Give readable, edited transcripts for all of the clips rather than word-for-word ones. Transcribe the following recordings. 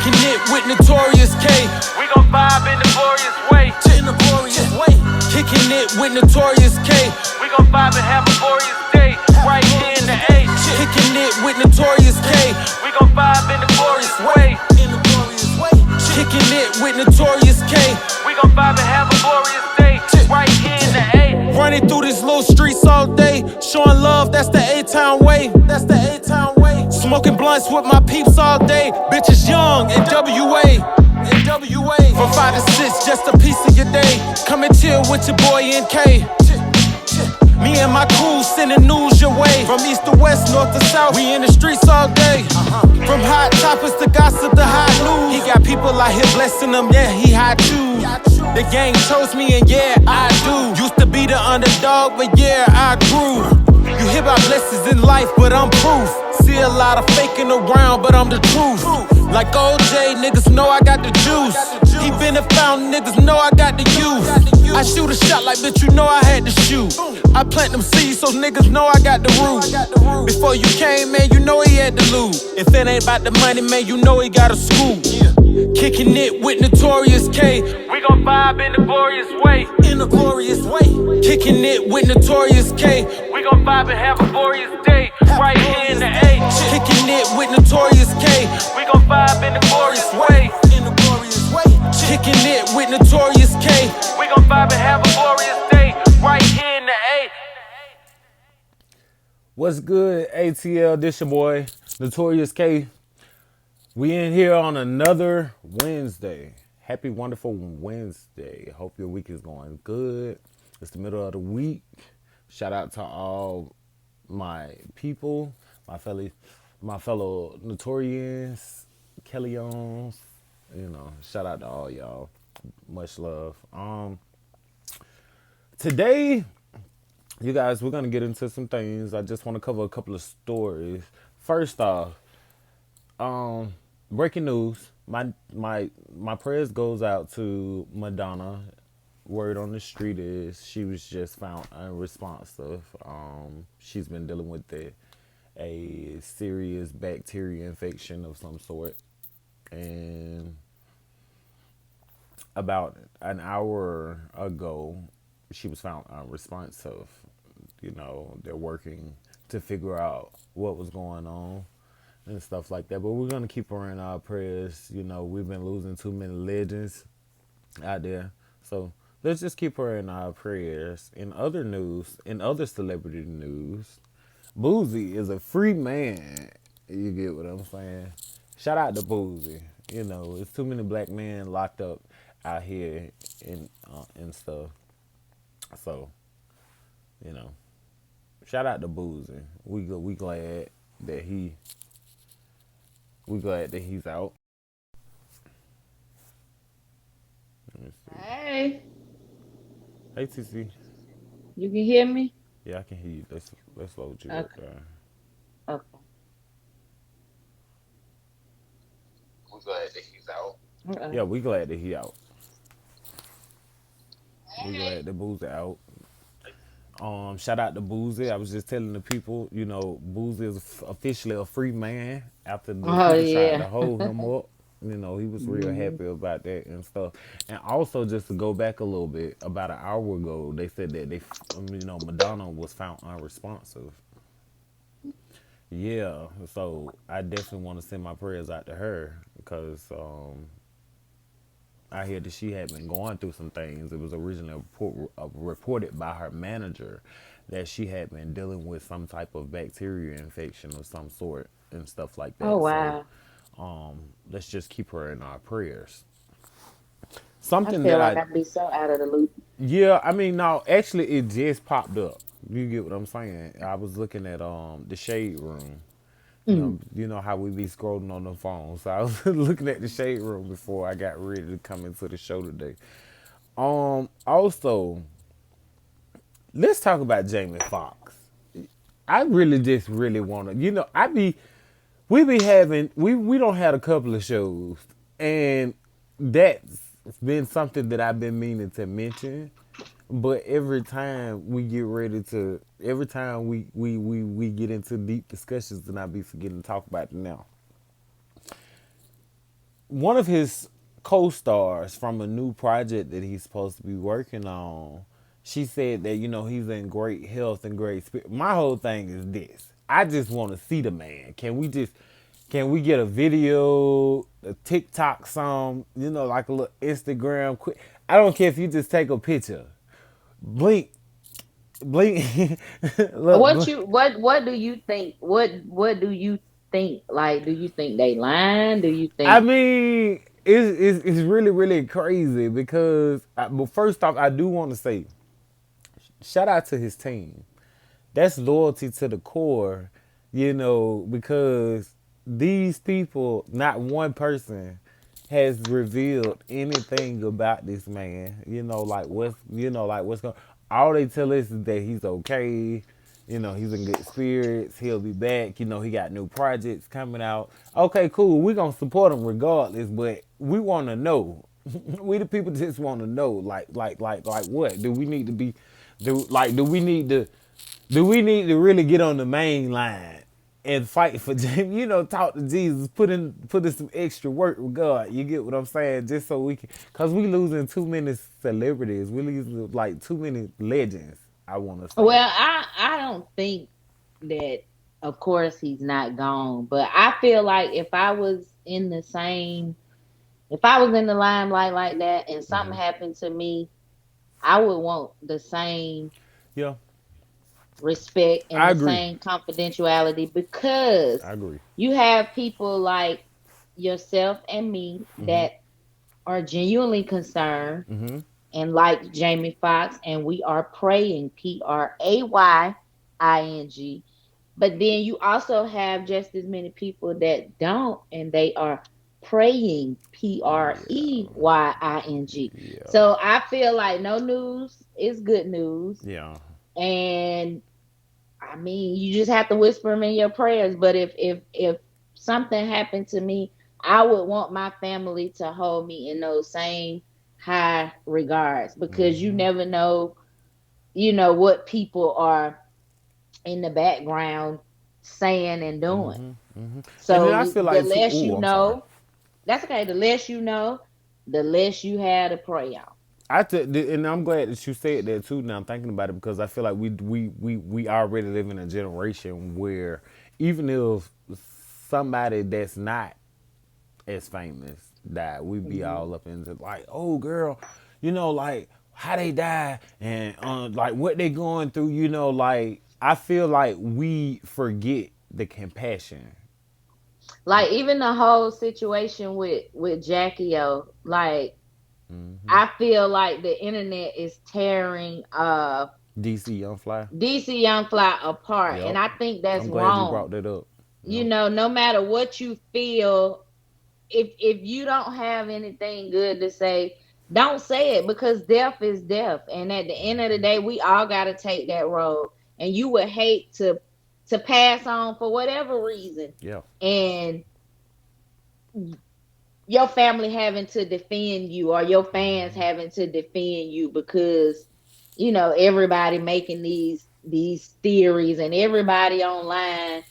Kicking it with Notorious K. We gon' vibe in the glorious way. In the glorious way. Kicking it with Notorious K. We gon' vibe and have a glorious day. Right here in the A. Kicking it with Notorious K. We gon' vibe in the glorious way. In the glorious way. Kicking it with Notorious K. We gon' vibe and have a glorious day. Right here in the A. Running through these little streets all day, showing love, that's the A-Town way. That's the A-Town way. Smoking blunts with my peeps all day. Bitches young in WA. From 5 to 6, just a piece of your day. Come and chill with your boy NK. Me and my crew sending news your way. From east to west, north to south, we in the streets all day. From hot topics to gossip to hot news. He got people out here blessing them, yeah, he hot too. The gang chose me and yeah, I do. Used to be the underdog, but yeah, I grew. You hear about blessings in life, but I'm proof. See a lot of faking around, but I'm the truth. Like OJ, niggas know I got the juice. He been a fountain, niggas know I got the youth. I shoot a shot like bitch, you know I had to shoot. I plant them seeds so niggas know I got the root. Before you came, man, you know he had to lose. If it ain't about the money, man, you know he got a scoop. Kicking it with Notorious K. We gon' vibe in the glorious way. In the glorious way. Kicking it with Notorious K. We gon' vibe and have a glorious day. Right here in the A. Kicking it with Notorious K. We gon' vibe in the glorious way. In the glorious way. Kicking it with Notorious K. We gon' vibe and have a glorious day. Right here in the A. What's good, ATL? This your boy, Notorious K. We in here on another Wednesday. Happy, wonderful Wednesday. Hope your week is going good. It's the middle of the week. Shout out to all my people, my fellow Notorious, Kellyons. You know, shout out to all y'all. Much love. Today, you guys, we're gonna get into some things. I just want to cover a couple of stories. First off, breaking news. My prayers goes out to Madonna. Word on the street is she was just found unresponsive. She's been dealing with a serious bacteria infection of some sort, and about an hour ago, she was found unresponsive. You know, they're working to figure out what was going on and stuff like that. But we're going to keep her in our prayers. You know, we've been losing too many legends out there. So let's just keep her in our prayers. In other news, in other celebrity news, Boozy is a free man. You get what I'm saying? Shout out to Boozy. You know, there's too many black men locked up out here and stuff. So, you know, shout out to Boozy. We glad that he's out. Hey, Hey TC. you can hear me? Yeah, I can hear you. Let's load you up Okay. there. Okay. We glad that he's out. Okay. Yeah, we glad that he out. We glad that Boozy out. Shout out to Boozy. I was just telling the people, you know, Boozy is officially a free man after the Oh people tried to yeah. hold him up. You know, he was real Hmm. happy about that and stuff. And also, just to go back a little bit, about an hour ago, they said that Madonna was found unresponsive. Yeah, so I definitely want to send my prayers out to her because I hear that she had been going through some things. It was originally reported by her manager that she had been dealing with some type of bacteria infection of some sort and stuff like Oh that. So wow. let's just keep her in our prayers. I Something feel that like I'd be so out of the loop. yeah, I mean, no, actually, it just popped up. You get what I'm saying? I was looking at the shade room. Mm. You know how we be scrolling on the phone. So I was looking at the shade room before I got ready to come into the show today. Also, let's talk about Jamie Foxx. I really just really want to, we don't have a couple of shows, and that's been something that I've been meaning to mention. But every time we get into deep discussions, then I be forgetting to talk about it now. one of his co-stars from a new project that he's supposed to be working on, she said that he's in great health and great spirit. My whole thing is this: I just want to see the man. Can we get a video, a TikTok, some like a little Instagram quick? I don't care if you just take a picture, blink, blink, look, What blink. you what do you think? What do you think? Like, do you think they lying? Do you I think? mean, it's really really crazy because, but first off, I do want to say shout out to his team. That's loyalty to the core, because these people, not one person has revealed anything about this man. Like what's going. All they tell us is that he's okay. He's in good spirits. He'll be back. He got new projects coming out. Okay, cool. We're gonna support him regardless, but we want to know. We the people just want to know, like what do we need to be, do we need to really get on the main line and fight for James? Talk to Jesus, put in some extra work with God. You get what I'm saying? Just so we can, cause we losing too many celebrities. We losing like too many legends. I want to say. Well, I don't think that. Of course, he's not gone, but I feel like if I was in the limelight like that, and something happened to me, I would want the same Yeah, respect and I the agree. same confidentiality, because I agree. you have people like yourself and me that are genuinely concerned, and like Jamie Foxx, and we are praying, Praying. But then you also have just as many people that don't, and they are praying, Yeah, Preying. yeah, So I feel like no news is good news. yeah. And I mean, you just have to whisper them in your prayers. But if something happened to me, I would want my family to hold me in those same high regards, because you never know, what people are in the background saying and doing. And then I So feel the like too. less Oh, you I'm sorry. know, that's okay. The less you know, the less you have to pray on. And I'm glad that you said that too. Now I'm thinking about it because I feel like we already live in a generation where even if somebody that's not as famous died, we be Mhm. all up into like, oh girl, like how they die and like what they going through. Like I feel like we forget the compassion. Like, even the whole situation with Jackie O, like, I feel like the internet is tearing DC Young Fly. DC Young Fly apart, and Yep. I think that's I'm glad you wrong. brought that up. Yep. No matter what you feel, if you don't have anything good to say, don't say it, because death is death, and at the end of the day, we all got to take that road. And you would hate to pass on for whatever reason, Yeah. and your family having to defend you, or your fans having to defend you, because everybody making these theories, and everybody online,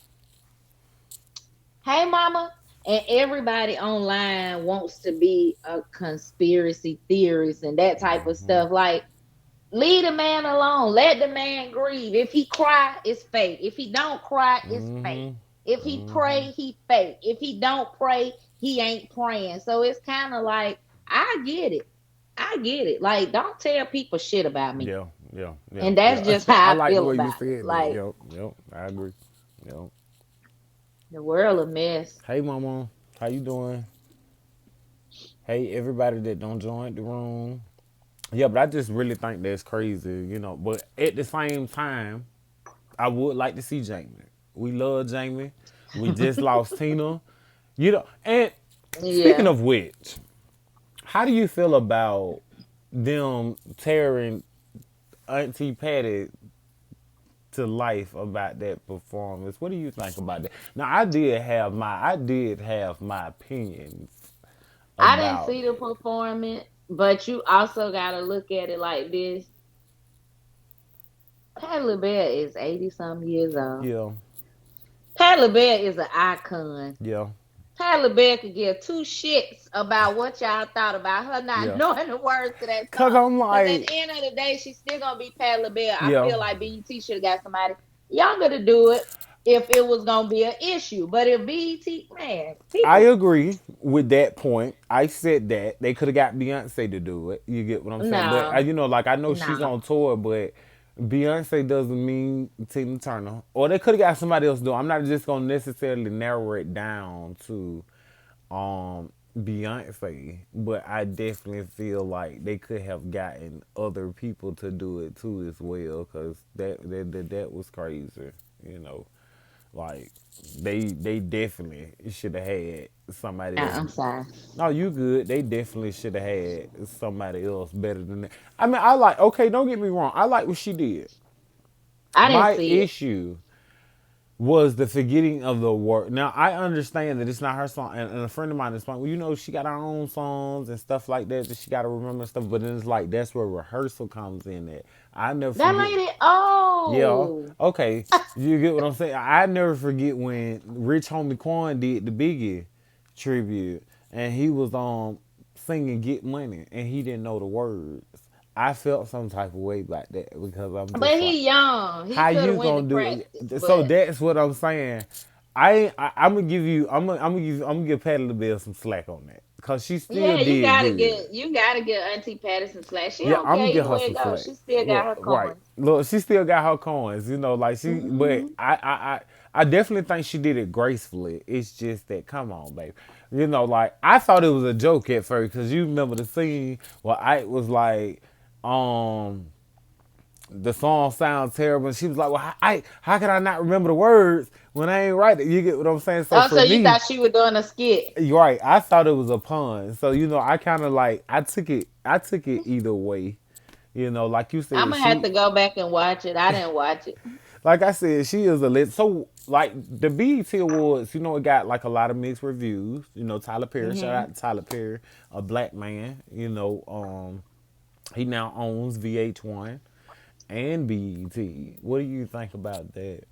hey mama, and everybody online wants to be a conspiracy theorist and that type of stuff. Like, leave the man alone, let the man grieve. If he cry, it's fake. If he don't cry, it's fake. If he pray, he fake. If he don't pray, he ain't praying. So it's kind of like, I get it. Like, don't tell people shit about me. Yeah. Yeah. Yeah. And that's Yeah. just I how I like the feel way you about it. said that. Like, Yep. Yep. I agree. Yep. the world a mess. Hey, mama. How you doing? Hey, everybody that don't join the room. Yeah, but I just really think that's crazy. But at the same time, I would like to see Jamie. We love Jamie. We just lost Tina. And speaking Yeah. of which, how do you feel about them tearing Auntie Patty to life about that performance? What do you think about that? Now, I did have my opinions I didn't about see the it. performance, but you also got to look at it like this. Patti LaBelle is 80 some years old. Yeah, Patti LaBelle is an icon. yeah, Patti LaBelle could give two shits about what y'all thought about her not Yeah. knowing the words to that Cause song. I'm Because at like, the end of the day, she's still gonna be Patti LaBelle. I yeah, feel like BET should have got somebody younger to do it if it was gonna be an issue. But if BET, man, I people, agree with that point. I said that they could have got Beyonce to do it. You get what I'm saying? But no, like I know she's no. on tour, but Beyonce doesn't mean Tina Turner. Or they could have got somebody else to do it. I'm not just gonna necessarily narrow it down to Beyonce, but I definitely feel like they could have gotten other people to do it too as well, because that was crazy, you know. Like they definitely should have had somebody else. I'm sorry. No, you good. They definitely should have had somebody else better than that. I mean, I like. Okay, don't get me wrong. I like what she did. I didn't My see it. issue was the forgetting of the word. Now I understand that it's not her song, and a friend of mine is like, well, you know, she got her own songs and stuff like that that she got to remember and stuff. But then it's like that's where rehearsal comes in. At I never That forget. lady, Yeah. oh, Okay. You get what I'm saying? I never forget when Rich Homie Quan did the Biggie tribute and he was singing Get Money and he didn't know the words. I felt some type of way about that because I'm but just like, he young. He how could have you went to gonna do practice, it? So but that's what I'm saying. I'm gonna give you I'm gonna give Patti LaBelle some slack on that because she still yeah, did good. you gotta get Auntie Patterson slash. She Yeah, don't I'm care gonna get either her way it some goes. slack. She still got Look, her right. coins. Look, she still got her coins, you know, like she but Hmm. I definitely think she did it gracefully. It's just that come on, babe. You know, like I thought it was a joke at first because you remember the scene where Ike was like, um, the song sounds terrible. And she was like, well, how can I not remember the words when I ain't write it? You get what I'm saying? So Oh, for so you me, thought she was doing a skit? you're right. I thought it was a pun. So, you know, I kind of like, I took it either way. You know, like you I'm said, gonna have she, to go back and watch it. I didn't watch it. like I said, she is a lit. So, like the BET Awards, you know, it got like a lot of mixed reviews. You know, Tyler Perry, shout Hmm. out to Tyler Perry, a black man. You know, he now owns VH1 and BET. What do you think about that?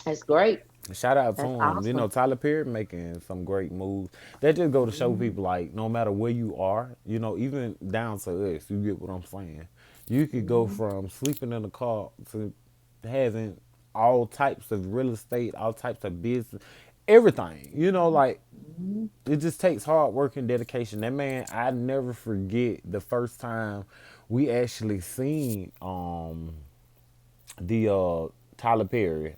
That's great. Shout out to That's him. You know, awesome. Tyler Perry making some great moves. That just go to show Hmm. people like no matter where you are, you know, even down to us, you get what I'm saying. You could go Hmm. from sleeping in a car to having all types of real estate, all types of business, everything. You know, like Hmm. it just takes hard work and dedication. That man, I never forget the first time we actually seen the Tyler Perry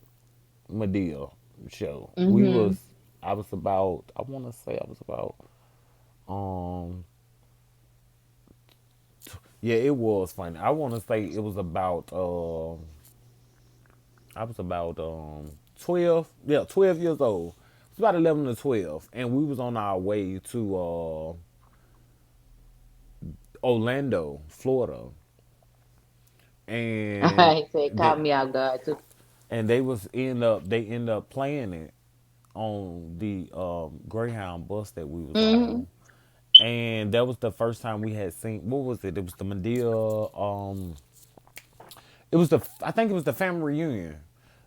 Medea show. We Hmm. was I was about I want to say I was about um yeah, it was funny. I want to say it was about I was about 12, yeah, 12 years old. It's about 11 to 12 and we was on our way to Orlando, Florida. And I said, the, caught me off guard too. they end up playing it on the Greyhound bus that we was Hmm. on. And that was the first time we had seen what was it? It was the Medea. It was the I think it was the family reunion,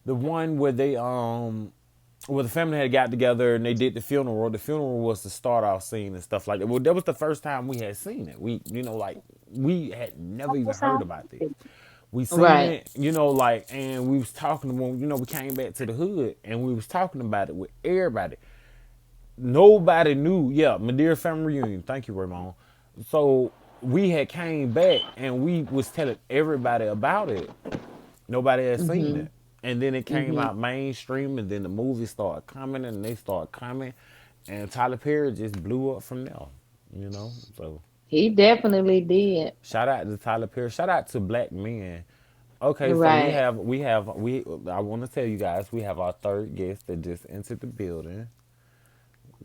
the one where the family had got together and they did the funeral. The funeral was the start off scene and stuff like that. Well, that was the first time we had seen it. We you know like we had never even heard about this. We seen Right. it, you know, like, and we was talking when you know we came back to the hood and we was talking about it with everybody. Nobody knew. Yeah, Madeira family reunion. Thank you, Ramon. So we had came back and we was telling everybody about it. Nobody had seen Hmm. it, and then it came Hmm. out mainstream, and then the movies started coming, and they started coming, and Tyler Perry just blew up from there. You know, so He definitely did. shout out to Tyler Perry. Shout out to black men. Okay, so Right. we. I want to tell you guys we have our third guest that just entered the building.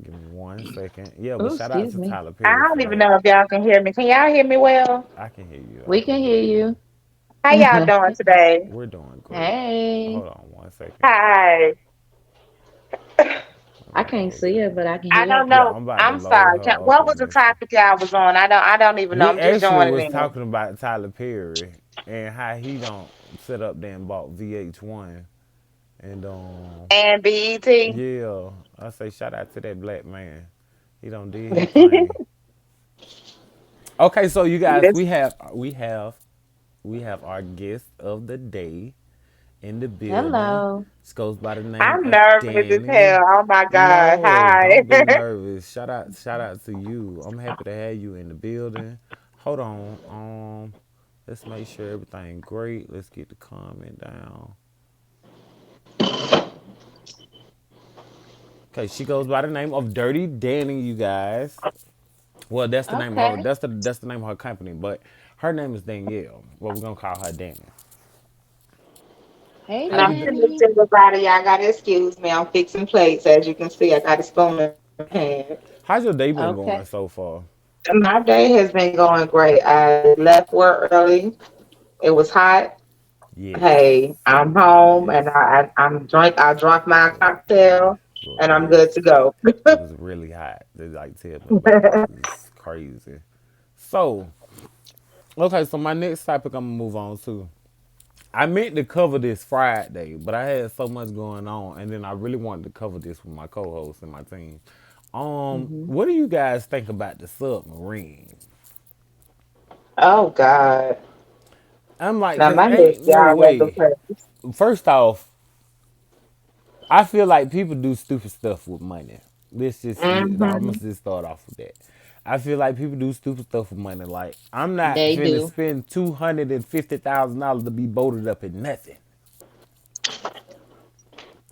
Give me 1 second. Yeah, but Oh, shout out excuse to me. Tyler I Perry for don't even that. know if y'all can hear me. Can y'all hear me well? I can hear you. I We can can hear hear you. you. How y'all doing today? We're doing great. Hey. Hold on 1 second. Hi. I'm I about to can't load see that. her, but I can I hear her. don't Yeah, know. I'm about to I'm load sorry. her up What was in the this. topic y'all was on? I don't even know. We I'm just actually joining was in. talking about Tyler Perry and how he don't set up there and bought VH1 and And BET. yeah, I say shout out to that black man. He don't did his thing. Okay, so you guys, Yes. we have our guest of the day in the building. Hello. This goes by the name I'm of nervous as Danny. hell. Oh my God. No, Hi. don't be nervous. Shout out to you. I'm happy to have you in the building. Hold on. Let's make sure everything great. Let's get the comment down. Okay, she goes by the name of Dirty Danny, you guys. Well, that's the name of her. Okay. That's the name of her company, but her name is Danielle. Well, we're gonna call her Danny. Hey, How you Nice do? to meet Danny. everybody. Y'all gotta excuse me. I'm fixing plates. As you can see, I got a spoon in my hand. How's your day been Okay. going so far? My day has been going great. I left work early. It was hot. Yes, Hey, I'm home yes. and I drank my cocktail Well, and I'm good yes. to go. It was really hot. They like tell me about it. It's crazy. So, okay, so my next topic I'm gonna move on to. I meant to cover this Friday, but I had so much going on, and then I really wanted to cover this with my co-host and my team. Hmm. What do you guys think about the submarine? Oh God. I'm like, Now cause my head's ain't no y'all regular way. place. First off, I feel like people do stupid stuff with money. I Mm-hmm. must just start off with that. I feel like people do stupid stuff with money. Like I'm not They finna do. spend $250,000 to be bolted up in nothing.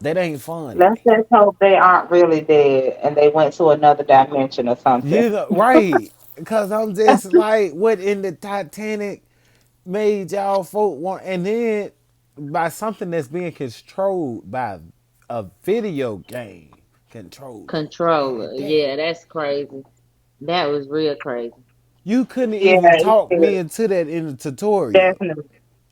That ain't fun to Let's me. just hope they aren't really dead and they went to another dimension or something. You know, right? Cause I'm just like, what in the Titanic made y'all folk want, and then by something that's being controlled by a video game controller Controller. at that. Yeah, that's crazy. That was real crazy. You couldn't Yeah, even it's talk me good. into that in the tutorial. Definitely.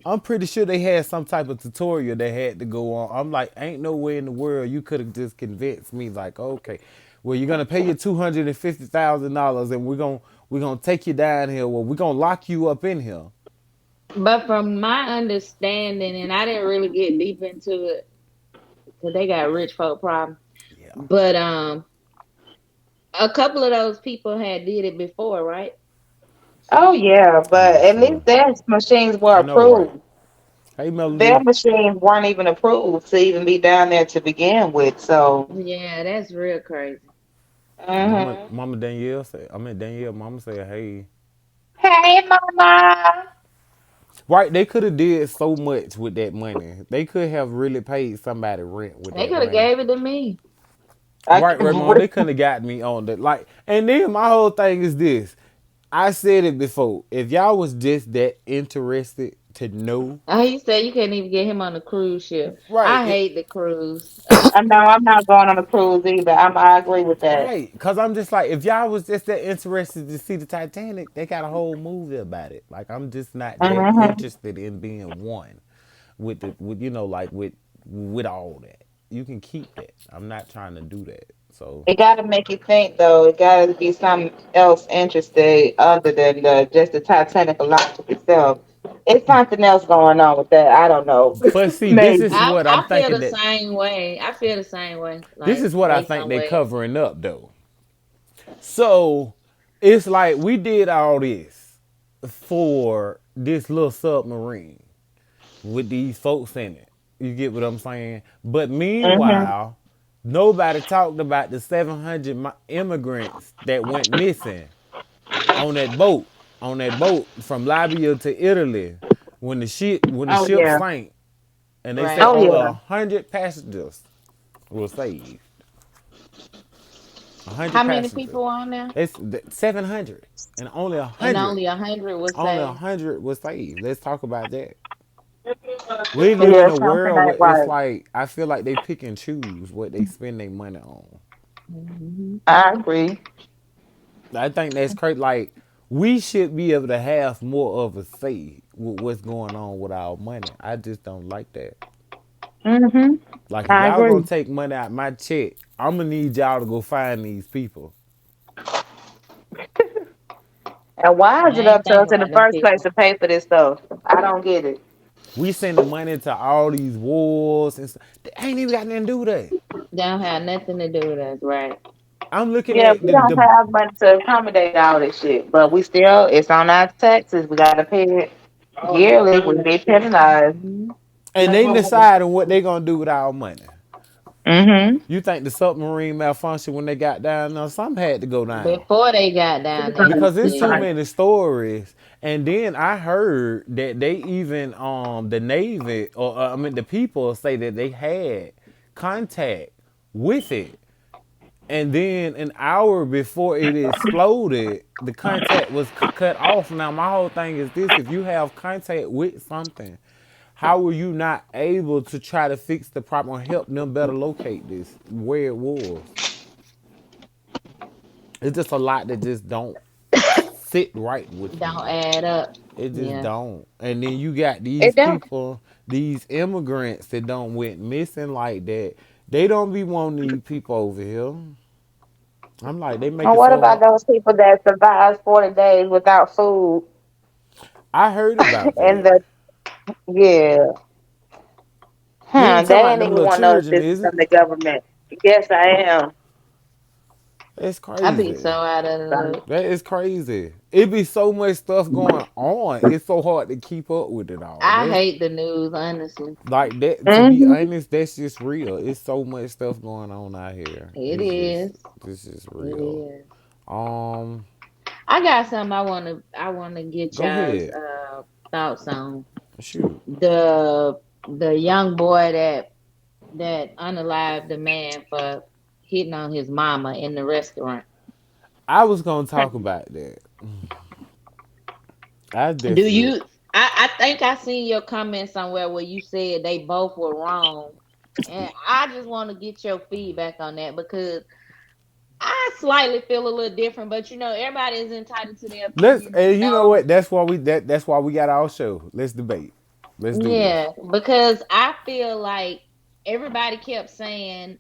I'm pretty sure they had some type of tutorial they had to go on. I'm like, ain't no way in the world you could have just convinced me like, okay, well you're gonna pay you $250,000 and we're gonna take you down here. Well, we're gonna lock you up in here. But from my understanding, and I didn't really get deep into it because they got rich folk problems. Yeah, But a couple of those people had did it before, right? Oh yeah, but yeah, at sure. least their machines were I know, right? approved. Hey, Their Melody. machines weren't even approved to even be down there to begin with. So, Yeah, that's real crazy. hmm Mama Danielle said, I mean Danielle, Mama said, hey, hey, mama. right? They could have did so much with that money. They could have really paid somebody rent with They that could have money. gave it to me. I, Right, Ramon, they couldn't have got me on that. Like, and then my whole thing is this. I said it before. If y'all was just that interested to know, He said you can't even get him on a cruise ship. right, I hate the cruise. I know I'm not going on a cruise either. I agree with that. right, because I'm just like, if y'all was just that interested to see the Titanic, they got a whole movie about it. Like, I'm just not that Hmm interested in being one with with all that. You can keep that. I'm not trying to do that. So It got to make you think, though. It got to be something else interesting other than just the Titanic logic itself. It's something else going on with that. I don't know. but see, this is Maybe. what I'm I feel thinking the that same way. I feel the same way. this Like is what I they think they somewhere. covering up though. So it's like we did all this for this little submarine with these folks in it. You get what I'm saying? But Hmm meanwhile, nobody talked about the 700 immigrants that went missing on that boat, from Libya to Italy when the Oh ship yeah. sank, and they say Right. Oh only yeah. 100 passengers were saved. 100 How many passengers. people on there? It's 700, and only a And hundred, only 100 was only a saved. hundred was saved. Let's talk about that. We live in Yeah, a something world ain't where it's right. like I feel like they pick and choose what they spend their money on. Hmm. I agree. I think that's crazy. Like we should be able to have more of a say with what's going on with our money. I just don't like that. Hmm Like if I y'all gonna agree. take money out my check, I'm gonna need y'all to go find these people. And why I is it ain't up to think us in the about them first place people. to pay for this stuff? I don't get it. We sending money to all these wars and stuff. They ain't even got nothing to do with that. Don't have nothing to do with us, right? I'm looking Yeah, at we don't the have money to accommodate all this shit, but we still, it's on our taxes. We gotta pay it yearly. We be penalized. Hmm. and they deciding what they gonna do with our money. Mm-hmm. You think the submarine malfunctioned when they got down there? Something had to go down. Before they got down there, Because there's too yeah. many stories. And then I heard that they even the Navy or I mean the people say that they had contact with it. And then an hour before it exploded, the contact was cut off. Now my whole thing is this: if you have contact with something, how were you not able to try to fix the problem or help them better locate this where it was? It's just a lot that just don't sit right with Don't me. add up. It just Yeah. don't. And then you got these It don't. people, these immigrants that don't went missing like that. They don't be wanting these people over here. I'm like, they make And it what so about hard. those people that survived 40 days without food? I heard about And that. the yeah, You ain't they talking about ain't them even little want no children, assistance is from it? the government. Yes, I am. That's I be so crazy. out of the loop. That is crazy. It be so much stuff going on. It's so hard to keep up with it all. I That's hate the news, honestly. like that. To be Mm-hmm. honest, that's just real. It's so much stuff going on out here. It is. This is It real. is. Um, I got something I wanna get go y'all's ahead. thoughts on. Shoot. The young boy that unalived the man for hitting on his mama in the restaurant. I was gonna talk about that. I Do definitely. you I think I seen your comment somewhere where you said they both were wrong. And I just want to get your feedback on that because I slightly feel a little different, but everybody is entitled to their Let's. opinion. And you know what? That's why we got our show. Let's debate. Let's do this. Yeah, because I feel like everybody kept saying,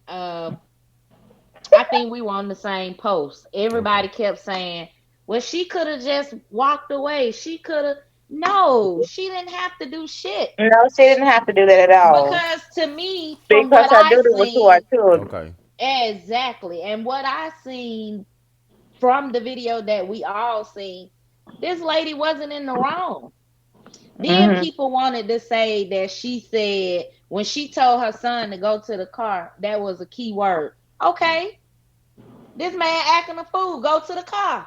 I think we were on the same post. Okay. Everybody kept saying, well, she could have just walked away. She could have. No, she didn't have to do shit. No, she didn't have to do that at all Because to me, from because what her I duty was to our seen, children. Okay. exactly, and what I seen from the video that we all seen, this lady wasn't in the wrong. Then Mm-hmm. people wanted to say that she said when she told her son to go to the car, that was a key word. Okay, this man acting a fool. Go to the car.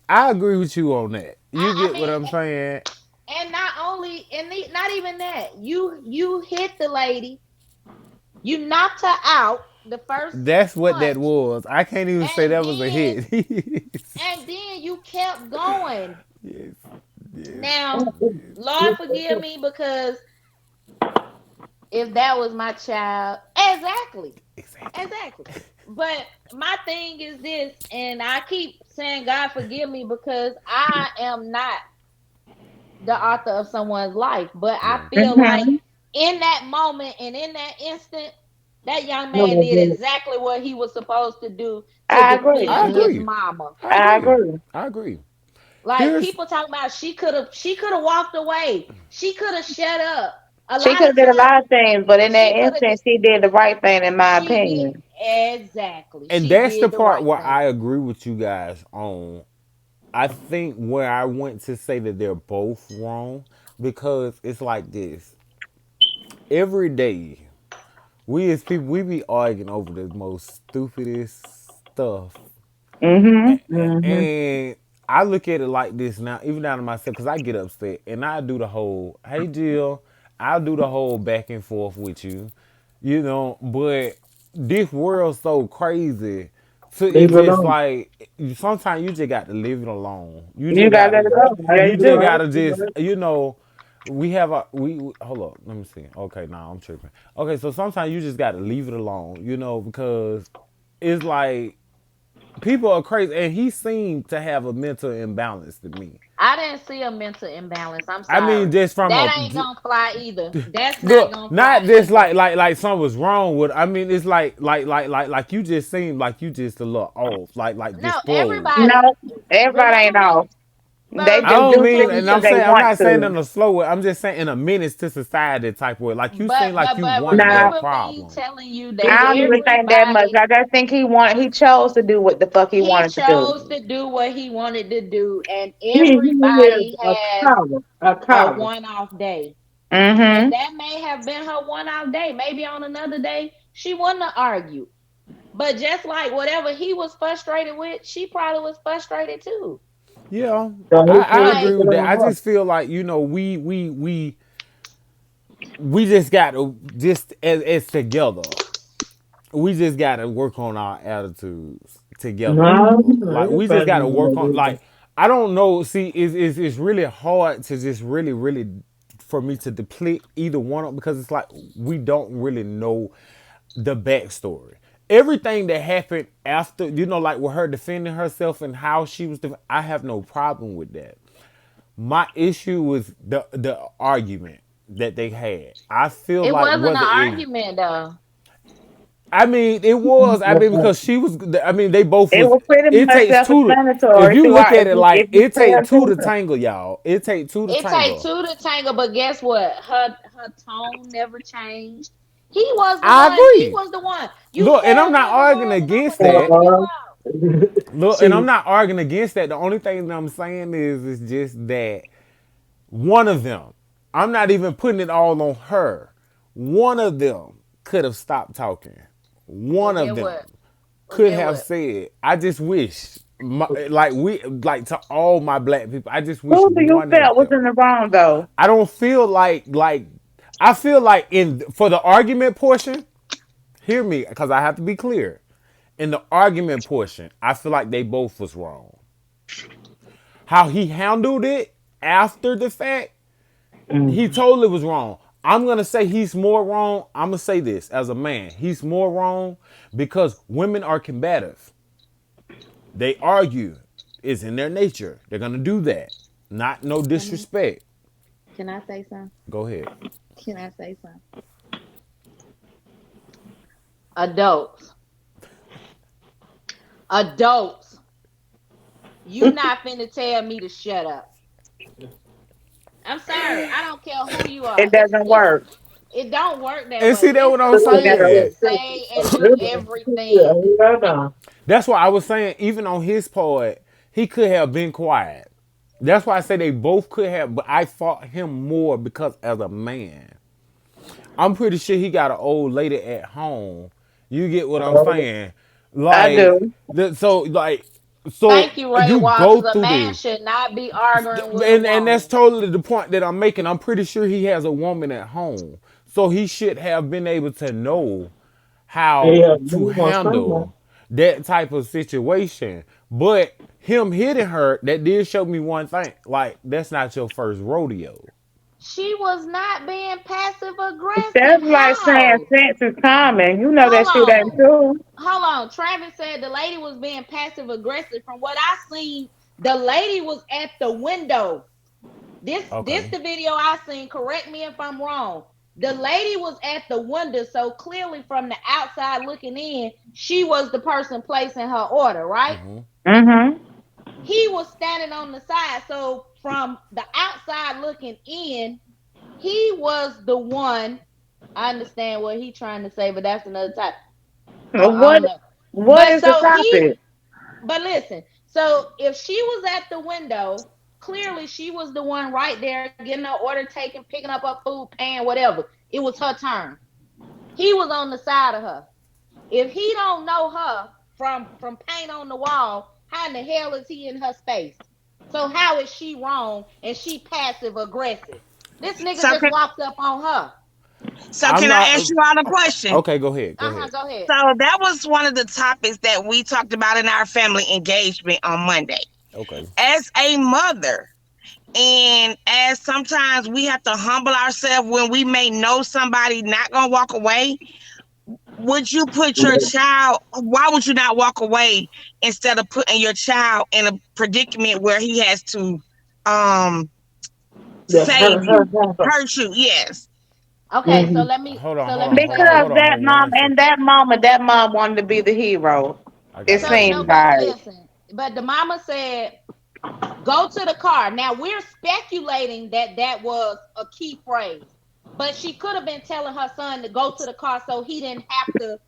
I agree with you on that. You I get what mean, I'm saying? and not only, not even that. You hit the lady. You knocked her out the first That's what that punch, was. I can't even say and that was a then hit. you kept going. Yes. Yes. Now, Lord forgive me because if that was my child, exactly, Exactly. exactly. But my thing is this, and I keep saying, God forgive me because I am not the author of someone's life. But I Yeah. feel like Mm-hmm. in that moment and in that instant, that young man did exactly what he was supposed to do to I agree. I defend his agree. mama. I I agree. agree. I agree. Like Here's people talk about she could have walked away. She could have shut up. A She lot could have of did a times lot of things, but in that she could have instance, she did the right thing, in my she did opinion. exactly. and She that's the did the part right where I thing. agree with you guys on. I think where I went to say that they're both wrong because it's like this. Every day, we as people we be arguing over the most stupidest stuff. Mhm. Mhm. And I look at it like this now, even down to myself, because I get upset and I do the whole, hey Jill, I'll do the whole back and forth with you, but this world's so crazy. So Leave it's it just alone. like sometimes you just got to leave it alone. You You just gotta got let to it go. There you you just go. gotta just we have a we hold up, let me see. Okay, now I'm tripping. Okay, so sometimes you just got to leave it alone, because it's like people are crazy, and he seemed to have a mental imbalance to me. I didn't see a mental imbalance. I'm I mean, sorry. just from That a ain't gonna fly either. That's not look, gonna fly not just either. like something was wrong with. I mean, it's like you just seemed like you just a little off, like No, just flowed. everybody. No, everybody ain't Remember when off. They So I just don't do mean, things and because I'm they saying I'm want not saying in to. a slow way. I'm just saying in a menace to society type way. Like you seem like you but want Nah, that remember me problem. telling you that I don't even think that much. everybody I just think he chose to do what the fuck he he wanted to do. chose to do what he wanted to do, and He is everybody a has coward. A a coward. one-off day. And Mm-hmm. that may have been her one-off day. Maybe on another day she wouldn't have argued. But just like whatever he was frustrated with, she probably was frustrated too. Yeah, So he I can't agree Like, with put that. I on her. just feel like we just got to just as together. We just got to work on our attitudes together, No, people. Like we just everybody got to know work on. that. Like I don't know. See, it's really hard to just really for me to deplete either one of them because it's like we don't really know the backstory. Everything that happened after, like with her defending herself and how she was, I have no problem with that. My issue was the argument that they had. I feel it like wasn't an whether it, argument though. I mean, it was. I mean, because she was. I mean, they both It was. was pretty It much takes two to. If self-explanatory you look throughout. at it If like you it pay take two to attention, tangle, y'all. It take two to It takes tangle. two to tangle, but guess what? Her tone never changed. He was the I one. He agree. was the one. You Look, and I'm tell not me the arguing world and I'ma against tell that. you uh, out. Look, and I'm she not arguing against that. The only thing that I'm saying is just that one of them. I'm not even putting it all on her. One of them could have stopped talking. Well, One of get them what? Well, could get have what? said, I just wish, like to all my black people, I just wish who do you one of felt was them. in the wrong though? I don't feel like I feel like in for the argument portion, hear me, because I have to be clear. In the argument portion, I feel like they both was wrong. How he handled it after the fact, he Mm. totally was wrong. I'm gonna say he's more wrong. I'm gonna say this as a man. He's more wrong because women are combative. They argue. It's in their nature. They're gonna do that. Not no Can I? disrespect. Can I say something? Go ahead. Can I say something? Adults, adults, you not finna tell me to shut up. I'm sorry. I don't care who you are. It doesn't work. It don't work that And way. see that It's what the I'm Looking way at you saying. her. say and do everything. That's why I was saying, even on his part, he could have been quiet. That's why I say they both could have, but I fought him more because as a man, I'm pretty sure he got an old lady at home. You get what I'm saying? I Like, do. so Thank you, Ray you go Waters. A through man this. should not be arguing with a And that's woman. totally the point that I'm making. I'm pretty sure he has a woman at home. So he should have been able to know how Yeah, to move on somewhere. handle that type of situation. But him hitting her, that did show me one thing. Like, that's not your first rodeo. She was not being passive aggressive. That's like saying How? sense is common. You know that Hold shit ain't on. true. Hold on. Travis said the lady was being passive aggressive. From what I seen, the lady was at the window. This Okay. the video I seen. Correct me if I'm wrong. The lady was at the window, so clearly from the outside looking in, she was the person placing her order, right? Mm-hmm. He was standing on the side. So from the outside looking in, he was the one. I understand what he's trying to say, but that's another time. I What don't know. what But is the so he, topic? but listen, so if she was at the window, clearly she was the one right there getting her order taken, picking up her food, paying whatever. It was her turn. He was on the side of her. If he don't know her from paint on the wall, how in the hell is he in her space? So how is she wrong and she passive aggressive? This nigga So just can, walked up on her. so I'm can I not. ask you all a question? Okay, go ahead. Go Uh huh. ahead. Go ahead. So that was one of the topics that we talked about in our family engagement on Monday. Okay. As a mother, and as sometimes we have to humble ourselves when we may know somebody not gonna walk away, would you put your child, why would you not walk away instead of putting your child in a predicament where he has to um Yeah, save you, hurt you? Yes. Okay, so hmm let me say Because Hold this. on, that hold mom one in second. that moment, that mom wanted to be the hero. I It got it So right seems no, here. but like. listen. But the mama said Go to the car. Now we're speculating that that was a key phrase, but she could have been telling her son to go to the car so he didn't have to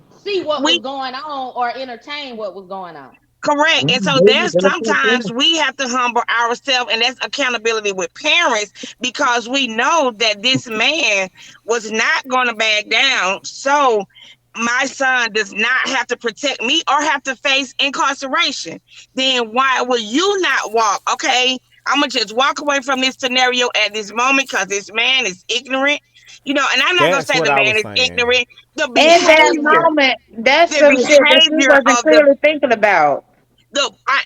see what was We going on or entertain what was going on. correct. And so there's sometimes we have to humble ourselves, and that's accountability with parents because we know that this man was not going to back down. So my son does not have to protect me or have to face incarceration. Then why will you not walk? Okay, I'm gonna just walk away from this scenario at this moment because this man is ignorant. And I'm not gonna That's say what the I man was is saying. ignorant. The In that behavior, moment, that's the some shit that she behavior wasn't of the clearly thinking about.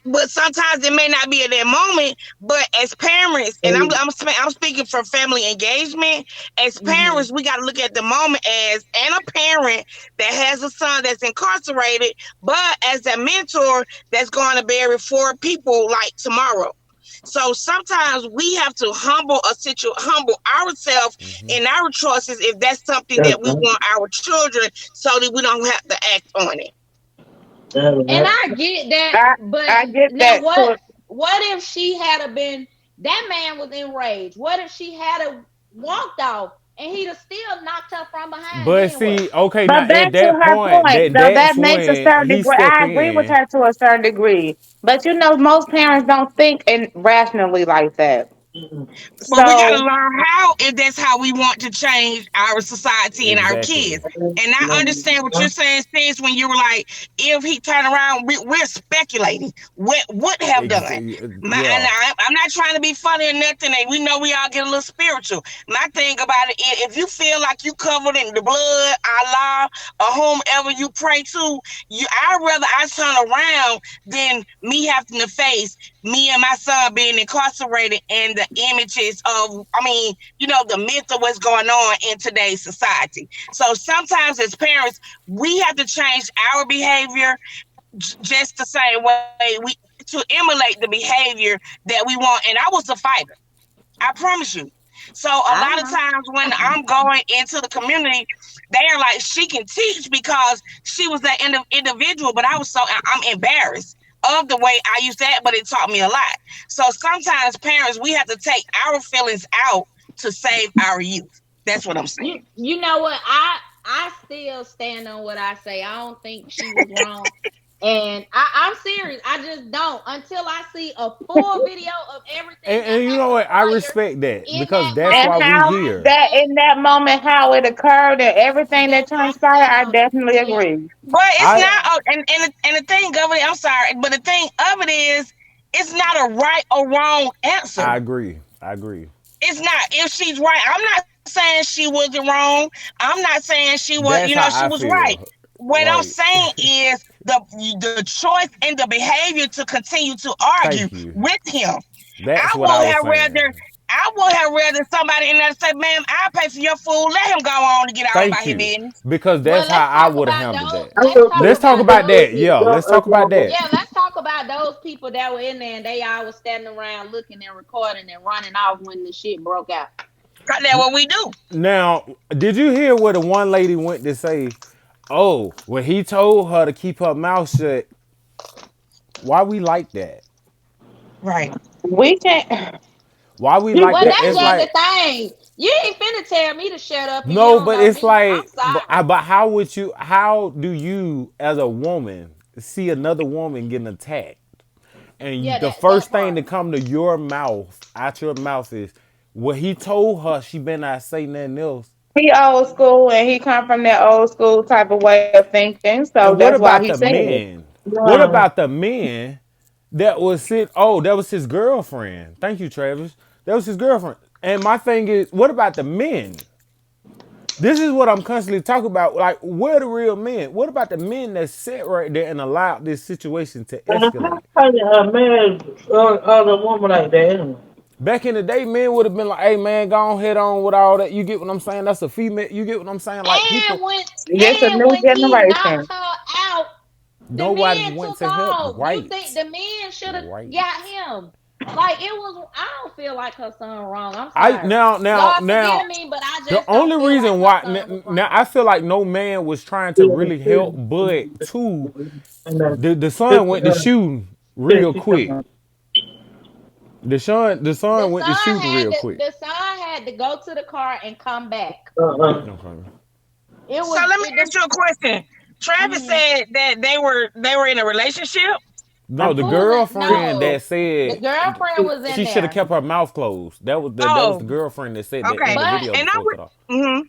but sometimes it may not be at that moment. But as parents, and I'm speaking for family engagement. As Mm-hmm. parents, we got to look at the moment as and a parent that has a son that's incarcerated, but as a mentor that's going to bury four people like tomorrow. So sometimes we have to humble ourselves in our choices if that's something that we want our children, so that we don't have to act on it. And I get that, I but I get now that what? too. What if she had a been that man was enraged? What if she had a walked off and he'd have still knocked her from behind? But Then what? see, okay, now But at back to that her point, point, though, that's that makes a when certain he degree. step I agree with in. her to a certain degree. But most parents don't think rationally like that. But we got to So learn how, if that's how we want to change our society and our Exactly. kids. And I understand what you're saying, sis, when you were like, if he turned around, we're speculating what would have done. And Yeah. I'm not trying to be funny or nothing. And we know we all get a little spiritual. My thing about it is, if you feel like you covered in the blood, Allah, or whomever you pray to, I'd rather I turn around than me having to face me and my son being incarcerated and the images of, the myth of what's going on in today's society. So sometimes as parents, we have to change our behavior just the same way we to emulate the behavior that we want. And I was a fighter. I promise you. So a I lot of know. times when I'm going into the community, they are like, she can teach because she was that individual, but I'm embarrassed of the way I used to act, but it taught me a lot. So sometimes parents, we have to take our feelings out to save our youth. That's what I'm saying. You know what? I still stand on what I say. I don't think she was wrong. And I'm serious. I just don't until I see a full video of everything And that you know happened what? I prior respect that in because that that's and why moment. we how I here. that stand in that moment, how it occurred and everything that I transpired, I stand on it. definitely Yeah. agree. But it's I not, Yeah. and the thing of it, I'm sorry, but the thing of it is, it's not a right or wrong answer. I agree. I agree. It's not. If she's right, I'm not saying she wasn't wrong. I'm not saying That's she how was I right. feel. What I'm Like, saying is the choice and the behavior to continue to argue thank you. with him. I That's what I would was have saying. rather I would have rather somebody in there say, "Ma'am, I'll pay for your food. Let him go on to get on about Thank his you. business." Because Well, that's how let's I talk would have about handled those. that. Let's talk Let's talk about about those. that. Yeah, let's talk about that. Yeah, let's talk about those people that were in there and they all was standing around looking and recording and running off when the shit broke out. Cause that's what we do. Now, did you hear what the one lady went to say? Oh, when he told her to keep her mouth shut, why we like that? Right. We can't. Why we You like Well, that? that's It's just can't. the like, thing. You ain't finna tell me to shut up and you no, don't but know it's me. I'm like, sorry. but how would you, how do you as a woman see another woman getting attacked? And Yeah, the that first thing part. to come to your mouth, out your mouth is, what he told her, she better not say nothing else. He old school and he come from that old school type of way of thinking, so And that's what why he about the said it. men? What about the men that was sit? Oh, that was his girlfriend. Thank you, Travis. That was his girlfriend. And my thing is, what about the men? This is what I'm constantly talking about. Like, where are the real men? What about the men that sit right there and allowed this situation to escalate? A man or the woman like that anyway. Back in the day, men would have been like, "Hey, man, go on head on with all that." You get what I'm saying? That's a female. You get what I'm saying? Like, And people, when This a new he knocked generation. her out, the nobody men went took to help. off. You think Right, the men should have right. got him? Like it was. I don't feel like her son wrong. I'm I sorry. now now Lord forgive now me, but I the just don't only feel like reason her why son was now wrong. I feel like no man was trying to really help, but two, And then the son went to shooting real she come quick. on. The son went to shooting real quick. The son had to go to the car and come back. Okay. It So was let me it. The, ask you a question. Travis mhm. said that they were in a relationship. No, the Who was it? girlfriend No, that the said girlfriend was in she should have there. kept her mouth closed. That was the Oh, girlfriend that said that in okay. the But video And I before it cut off. would. Mm-hmm.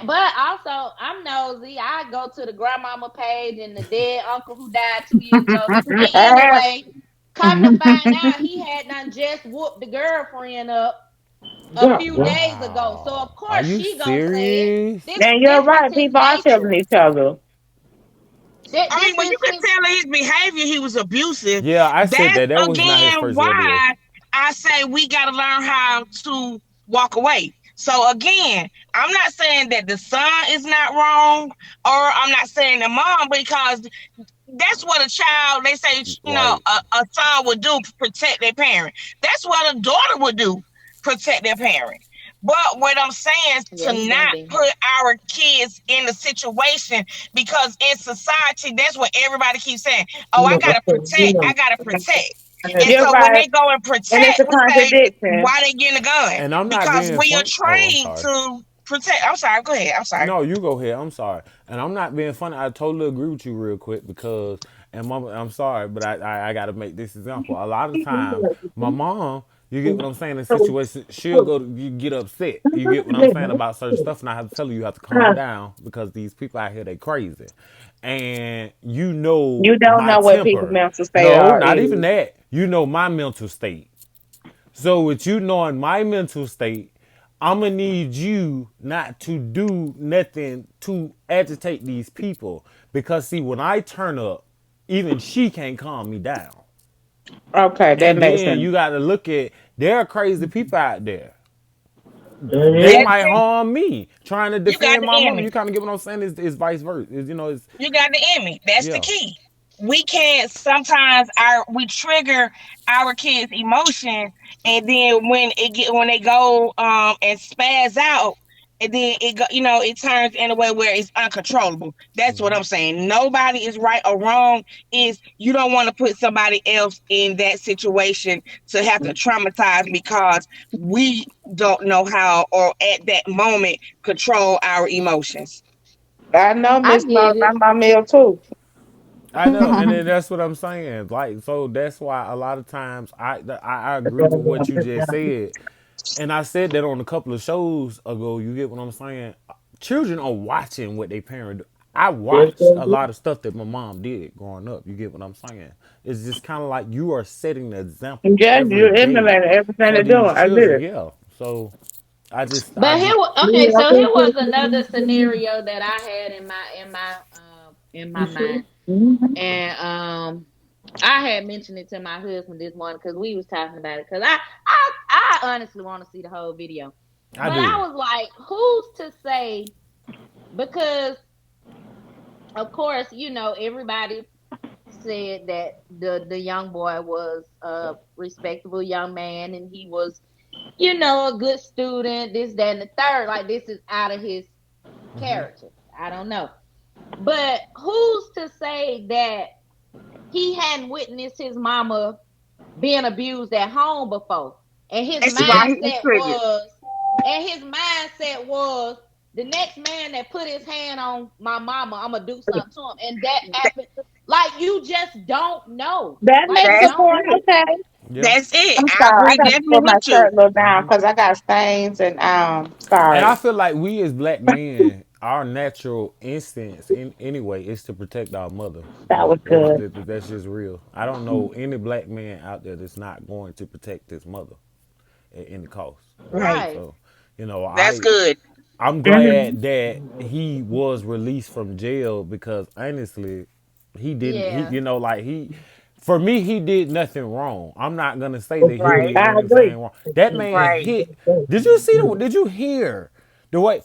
but also I'm nosy. I go to the grandmama page and the dead uncle who died 2 years ago. Anyway, come to find out he had done just whooped the girlfriend up a Yeah, few yeah. days ago. So of Wow. Are course you she gonna say it. serious? And you're This was right. his People are telling nature. each other. I mean, This when is you can his. tell in his behavior he was abusive, Yeah, I said that's that was not his again first rodeo. why I say we got to learn how to walk away. So again, I'm not saying that the son is not wrong, or I'm not saying the mom, because that's what a child, they say, Right. a son would do, protect their parent. That's what a daughter would do, protect their parent. But what I'm saying is Yeah, to he done not been put here. our kids in a situation, because in society, that's what everybody keeps saying. Oh, You I know, gotta protect, I gotta protect. And you're so when right. they go and And it's protect, a we say, contradiction. why they getting a gun? And I'm not Because being we are fun. Oh, I'm trained sorry. to protect. I'm sorry, go ahead. I'm sorry. No, you go ahead. I'm sorry. And I'm not being funny. I totally agree with you real quick because, and mama, I'm sorry, but I got to make this example. A lot of times, my mom, you get what I'm saying, in situations, she'll go, you get upset. You get what I'm saying about certain stuff. And I have to tell you, you have to calm down because these people out here, they crazy. And you know You don't my know what people temper. mental state No, are not is. even that. You know my mental state. So with you knowing my mental state, I'm gonna need you not to do nothing to agitate these people because see, when I turn up, even she can't calm me down. Okay, that And makes then sense. you got to look at there are crazy people out there. They Mhm. That's might it. harm me trying to You got defend the my mother. enemy. You kind of get what I'm saying? It's vice versa. It's You got the enemy. That's the yeah. key. We can't sometimes our we trigger our kids' emotions, and then when they go and spaz out, and then it turns in a way where it's uncontrollable. That's what I'm saying. Nobody is right or wrong. Is you don't want to put somebody else in that situation to have to traumatize because we don't know how, or at that moment, control our emotions. I know I Miss get Mom, it. I'm my meal too. I know, and then that's what I'm saying. Like, so that's why a lot of times I agree with what you just said, and I said that on a couple of shows ago. You get what I'm saying? Children are watching what they parent do. I watched a lot of stuff that my mom did growing up. You get what I'm saying? It's just kind of like you are setting the example Yeah, every you're day emulating everything for they're doing. these I did children. it. Yeah. So I But just okay, so here was another scenario that I had in my mind, and I had mentioned it to my husband this morning because we was talking about it because I honestly want to see the whole video, I but I do. was like, who's to say? Because of course, everybody said that the young boy was a respectable young man and he was, a good student, this, that, and the third. Like this is out of his character. I don't know. But who's to say that he hadn't witnessed his mama being abused at home before? And his That's why he was mindset triggered. was, the next man that put his hand on my mama, I'm gonna do something to him. And that happened. Like you just don't know. That Like makes you a That's don't point. know. it. Okay. Yeah. That's it. I'm I sorry. I agree got to definitely pull my with you. shirt a little down because I got stains and And I sorry. feel like we as black men, our natural instincts in anyway is to protect our mother. That was good. That's just real. I don't know any black man out there that's not going to protect his mother at any cost. Right. Right. So, you know, That's I good. I'm Hmm. glad that he was released from jail because honestly, he didn't. He Yeah. you know like he. For me, he did nothing wrong. I'm not gonna say that he Right. did I anything agree. wrong. That man Right. hit. Did you see the? Did you hear the way?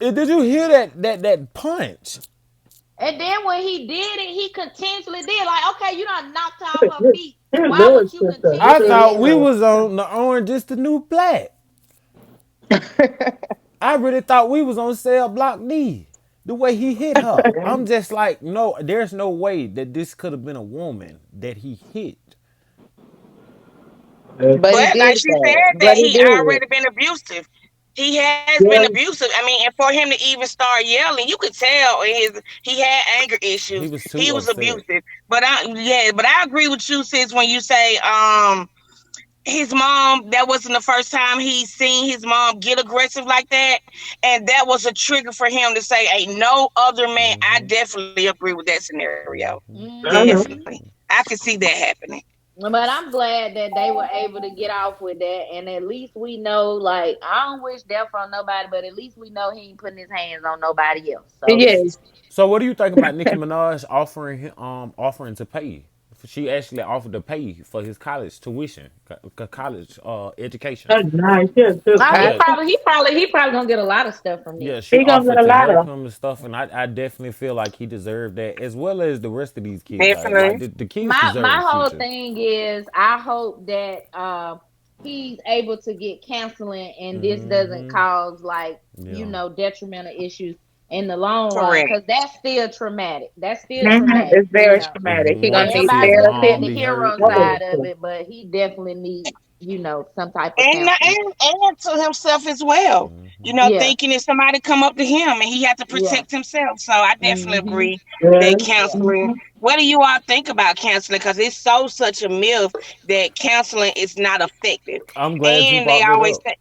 Did you hear that punch? And then when he did it, he continually did. Like, okay, you done knocked her off her feet. You're Why good, would you sister. I continue to thought hit we her? was on the Orange is the New Black. I really thought we was on Cell Block D. The way he hit her, I'm just like, no, there's no way that this could have been a woman that he hit. But he But like did she said, that. that But he he did. already been abusive. He has been Yeah. abusive. I mean, and for him to even start yelling, you could tell he had anger He issues. was He too was upset. abusive. But I agree with you, sis, when you say his mom, that wasn't the first time he seen his mom get aggressive like that, and that was a trigger for him to say, "Ain't no other man." I Mm-hmm. definitely agree with that scenario. I know. Definitely, Hmm. I can see that happening. But I'm glad that they were able to get off with that, and at least we know. Like, I don't wish death on nobody, but at least we know he ain't putting his hands on nobody else. So Yes. So what do you think about Nicki Minaj offering to pay? She actually offered to pay for his college tuition, college education. That's nice. Yeah, good oh, for Yeah, he probably gonna get a lot of stuff from yeah, this. she He gonna offered get a to lot help of. him and stuff, and I definitely feel like he deserved that, as well as the rest of these kids. Like Definitely. the kids My deserve a whole future. thing is I hope that he's able to get counseling and this doesn't Mm-hmm. cause like Yeah. detrimental issues in the long run, Correct. because that's still traumatic. That's still It's very traumatic. If traumatic. He gonna once need Everybody his looking at therapy. mom the be hurt, hero yeah. side of it, but he definitely needs some type of and counseling. and to himself as well. Mm-hmm. You know, Yeah, thinking if somebody come up to him and he had to yeah. protect himself. So I definitely Hmm. agree Yeah. that Yeah. counseling. What do you all think about counseling? Because it's so such a myth that counseling is not effective, I'm glad you and they brought that always up. say,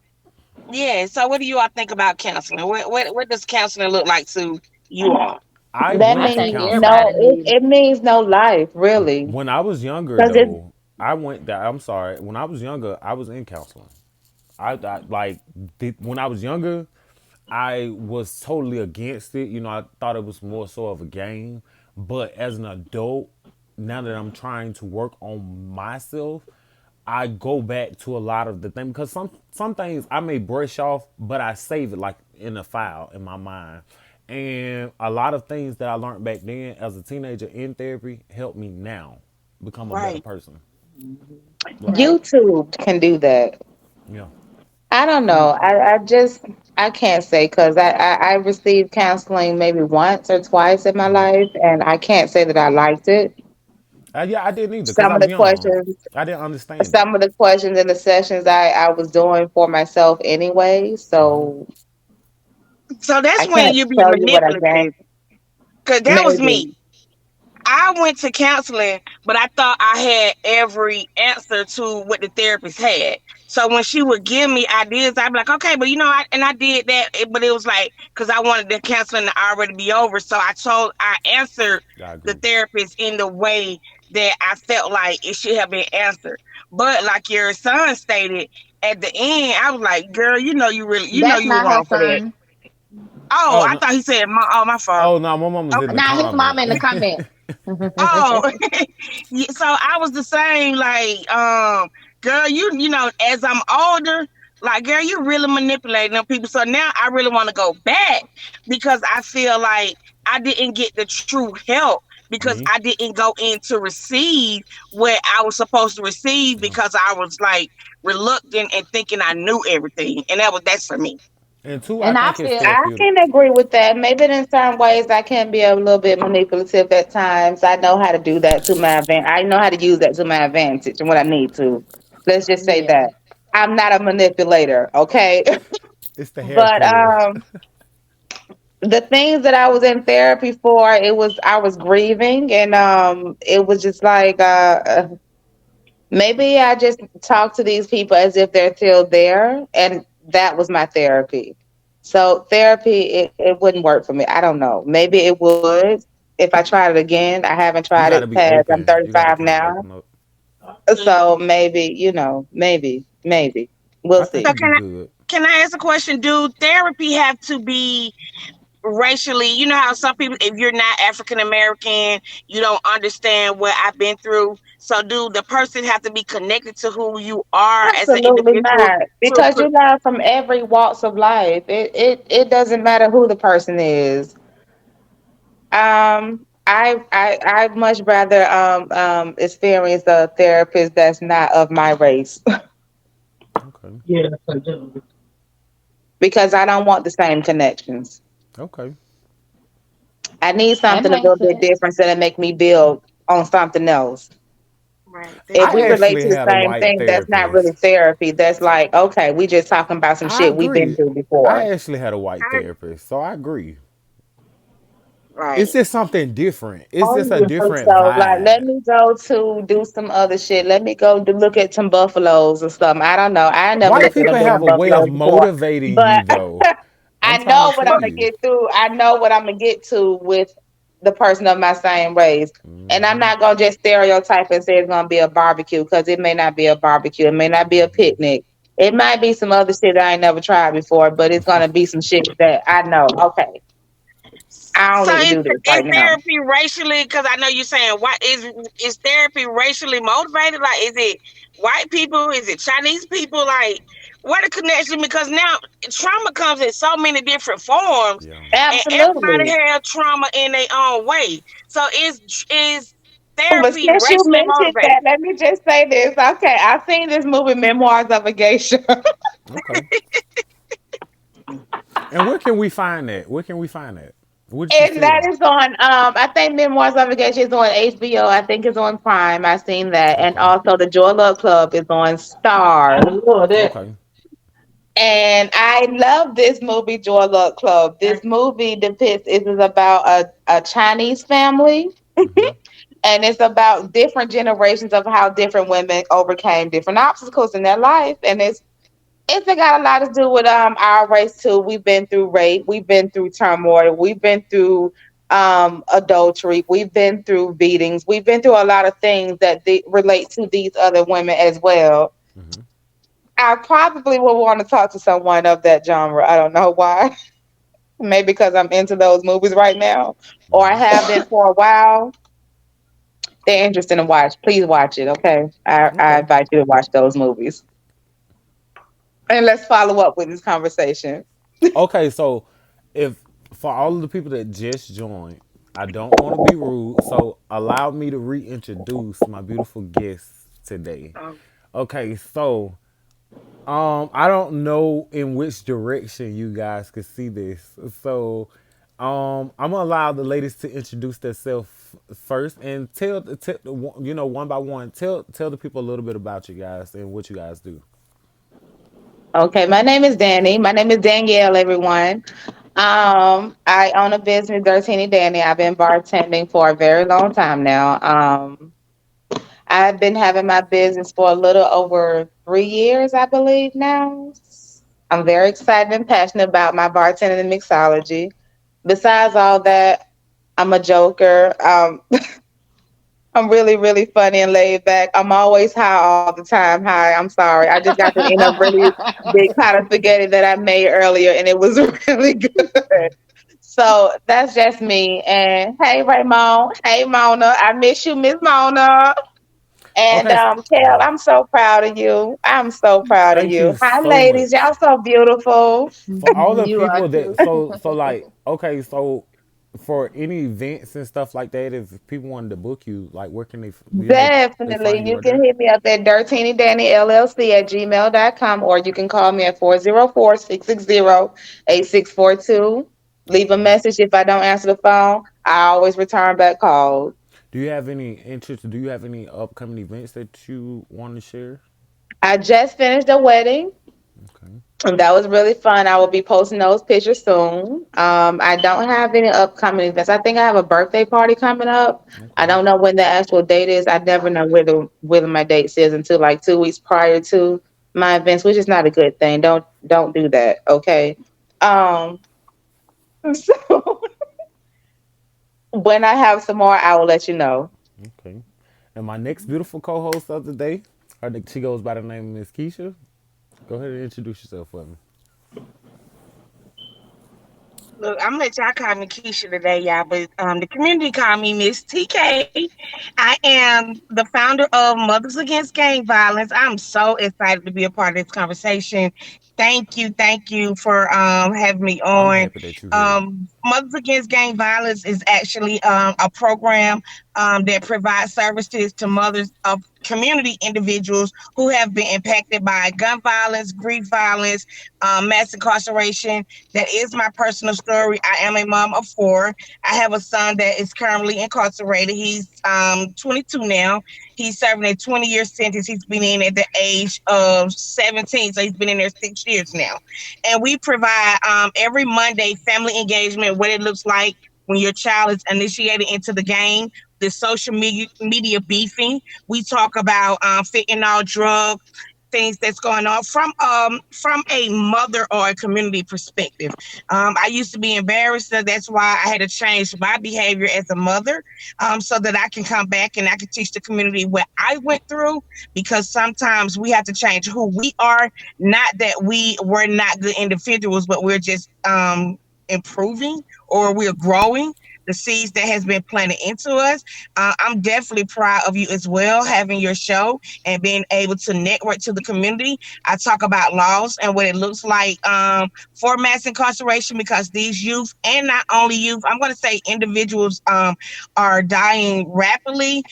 yeah. So what do you all think about counseling? What does counseling look like to you all? I That I went to think means counseling. everybody no. It, needs it means no life, really. When I was younger, Because it's though, I went that. I'm sorry. When I was younger, I was in counseling. I like when I was younger, I was totally against it. I thought it was more so of a game. But as an adult, now that I'm trying to work on myself, I go back to a lot of the things because some things I may brush off, but I save it like in a file in my mind. And a lot of things that I learned back then as a teenager in therapy help me now become a better Right. person. Like, right. YouTube can do that. yeah. I don't know. Hmm. I can't say because I received counseling maybe once or twice in my life, and I can't say that I liked it. Yeah, I didn't either because I Some of was the young. questions, I didn't understand it. some of the questions in the sessions I was doing for myself anyway, so So I that's when can't you be tell you what I gained. manipulative. Cause that was Maybe. me. I went to counseling, but I thought I had every answer to what the therapist had. So when she would give me ideas, I'd be like, okay, but I did that, but it was like, because I wanted the counseling to already be over. So I answered I the agree. therapist in the way that I felt like it should have been answered. But like your son stated, at the end, I was like, girl, That's you were not her wrong for that. son. Oh, Oh I no! thought he said, oh, my fault. Oh no! My mom was in the Now his mom comment. in the comment. Oh, yeah, so I was the same. Like, girl, as I'm older, like, girl, you really manipulating them people. So now I really want to go back because I feel like I didn't get the true help because Me? I didn't go in to receive what I was supposed to receive Yeah. because I was like reluctant and thinking I knew everything, and that's for me. And two, I And I think it's feel I therapeutic. can agree with that. Maybe in some ways I can be a little bit manipulative at times. I know how to do that to my advantage. I know how to use that to my advantage and when I need to. Let's just say yeah. that. I'm not a manipulator, okay? It's the hair But color. the things that I was in therapy for, it was I was grieving and it was just like maybe I just talk to these people as if they're still there, and that was my therapy. So therapy, it wouldn't work for me. I don't know. Maybe it would if I tried it again. I haven't You tried got to it be past. I'm open. You got to 35 kind of now, open up. so maybe maybe we'll I think So see. it'd be good. can I ask a question? Do therapy have to be racially? You know how some people, if you're not African American, you don't understand what I've been through. So do the person have to be connected to who you are as an Absolutely individual not, to because you learn from every walks of life. It doesn't matter who the person is. I'd much rather experience a therapist that's not of my race Okay. Yes, I do. because I don't want the same connections. Okay. I need That something a makes little bit sense. different so that make me build on something else. Right. That's If I we very relate actually to the had a true. same white thing, that's not really therapist. therapy. That's like, okay, we just talking about some I shit we've been agree. through I before. actually had a white I, therapist, so I agree. It's right. just something different. It's just a Oh, different so like, let vibe. me go to do some other shit. Let me go to look at some buffaloes or something. I don't know. I never White looked at people them have damn a way of buffaloes before, motivating you, but though. I'm I trying to know what tell I'm gonna you. get through. I know what I'm gonna get to with the person of my same race. And I'm not gonna just stereotype and say it's gonna be a barbecue because it may not be a barbecue. It may not be a picnic. It might be some other shit I ain't never tried before, but it's gonna be some shit that I know. Okay, I don't So need to do this is right now. therapy racially? Because I know you're saying what is therapy racially motivated? Like, is it white people? Is it Chinese people? Like, what a connection? Because now trauma comes in so many different forms, Yeah. and everybody Absolutely. has trauma in their own way. So is But therapy since you racially mentioned motivated? that, let me just say this. Okay, I've seen this movie, Memoirs of a Geisha. Okay. And where can we find that? Where can we find that? What did you And see it that on? is on I think Memoirs of a Geisha is on HBO. I think it's on Prime. I've seen that. And Okay. also the Joy Luck Club is on I Stars. love that. Okay. And I love this movie, Joy Luck Club. This movie depicts it is about a Chinese family. And it's about different generations of how different women overcame different obstacles in their life. And it's got a lot to do with our race too. We've been through rape, we've been through turmoil, we've been through adultery, we've been through beatings, we've been through a lot of things that relate to these other women as well. I probably will want to talk to someone of that genre. I don't know why. Maybe because I'm into those movies right now, or I have been for a while. They're interesting to watch. Please watch it, okay? I Okay. invite you to watch those movies. And let's follow up with this conversation. Okay, so if for all of the people that just joined, I don't want to be rude, so allow me to reintroduce my beautiful guests today. Okay, so I don't know in which direction you guys could see this. So I'm gonna allow the ladies to introduce themselves first and one by one, tell the people a little bit about you guys and what you guys do. Okay, my name is Danny. My name is Danielle, everyone. I own a business, Dirtini Danny. I've been bartending for a very long time now. I've been having my business for a little over 3 years, I believe now. I'm very excited and passionate about my bartending and mixology. Besides all that, I'm a joker. I'm really, really funny and laid back. I'm always high all the time. Hi, I'm sorry. I just got to eat a really big pot of spaghetti that I made earlier, and it was really good. So that's just me. And hey, Raymond. Hey, Mona. I miss you, Miss Mona. And Okay, Kel, I'm so proud of you. I'm so proud of thank you you. Hi, so ladies. Y'all much. so beautiful. For all the You are people too. that so like okay, so for any events and stuff like that, if people wanted to book you, like where can they Definitely. find you You right can there? hit me up at dirtinidannyllc@gmail.com, or you can call me at 404-660-8642. Leave a Okay. message. If I don't answer the phone, I always return back calls. Do you have any interest? Do you have any upcoming events that you want to share? I just finished a wedding. Okay. And that was really fun. I will be posting those pictures soon. I don't have any upcoming events. I think I have a birthday party coming up. I Okay. don't know when the actual date is. I never know where my date is until like 2 weeks prior to my events, which is not a good thing. Don't do that. Okay. Um. So when I have some more, I will let you know. Okay. And my next beautiful co-host of the day, she goes by the name of Miss Keisha. Go ahead and introduce yourself for me. Look, I'm gonna let y'all call me Keisha today, y'all, but the community call me Miss TK. I am the founder of Mothers Against Gang Violence. I'm so excited to be a part of this conversation. Thank you for having me I'm on. happy that you're here. Mothers Against Gang Violence is actually a program that provides services to mothers of community individuals who have been impacted by gun violence, grief violence, mass incarceration. That is my personal story. I am a mom of four. I have a son that is currently incarcerated. He's 22 now. He's serving a 20-year sentence. He's been in at the age of 17, so he's been in there 6 years now. And we provide every Monday family engagement, what it looks like when your child is initiated into the game, the social media beefing. We talk about fentanyl, drug things that's going on from a mother or a community perspective. I used to be embarrassed, so that's why I had to change my behavior as a mother, so that I can come back and I can teach the community what I went through. Because sometimes we have to change who we are, not that we were not good individuals, but we're just improving or we're growing. The seeds that has been planted into us. I'm definitely proud of you as well, having your show and being able to network to the community. I talk about laws and what it looks like for mass incarceration, because these youth, and not only youth, I'm going to say individuals, are dying rapidly.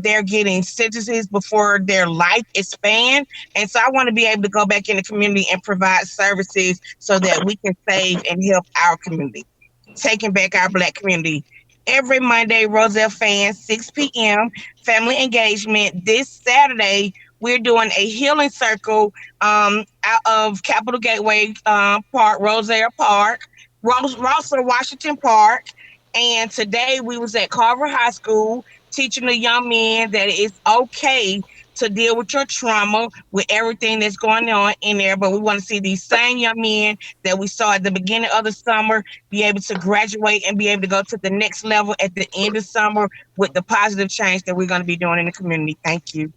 They're getting sentences before their life is spanned. And so I want to be able to go back in the community and provide services so that we can save and help our community, taking back our Black community. Every Monday, Roselle fans, 6 p.m., family engagement. This Saturday, we're doing a healing circle out of Capitol Gateway Park, Roselle Park, Roswell, Washington Park. And today we was at Carver High School teaching the young men that it's okay to deal with your trauma, with everything that's going on in there. But we want to see these same young men that we saw at the beginning of the summer be able to graduate and be able to go to the next level at the end of summer with the positive change that we're going to be doing in the community. Thank you.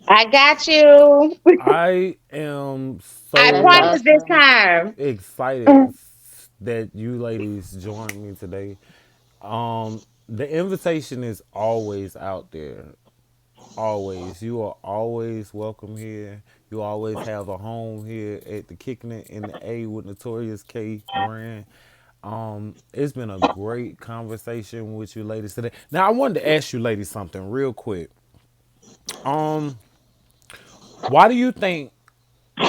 I got you. I am I That's so promise this awesome. time. excited that you ladies joined me today. The invitation is always out there. Always. You are always welcome here. You always have a home here at the Kicking It in the A with Notorious K brand. It's been a great conversation with you ladies today. Now I wanted to ask you ladies something real quick. Um, why do you think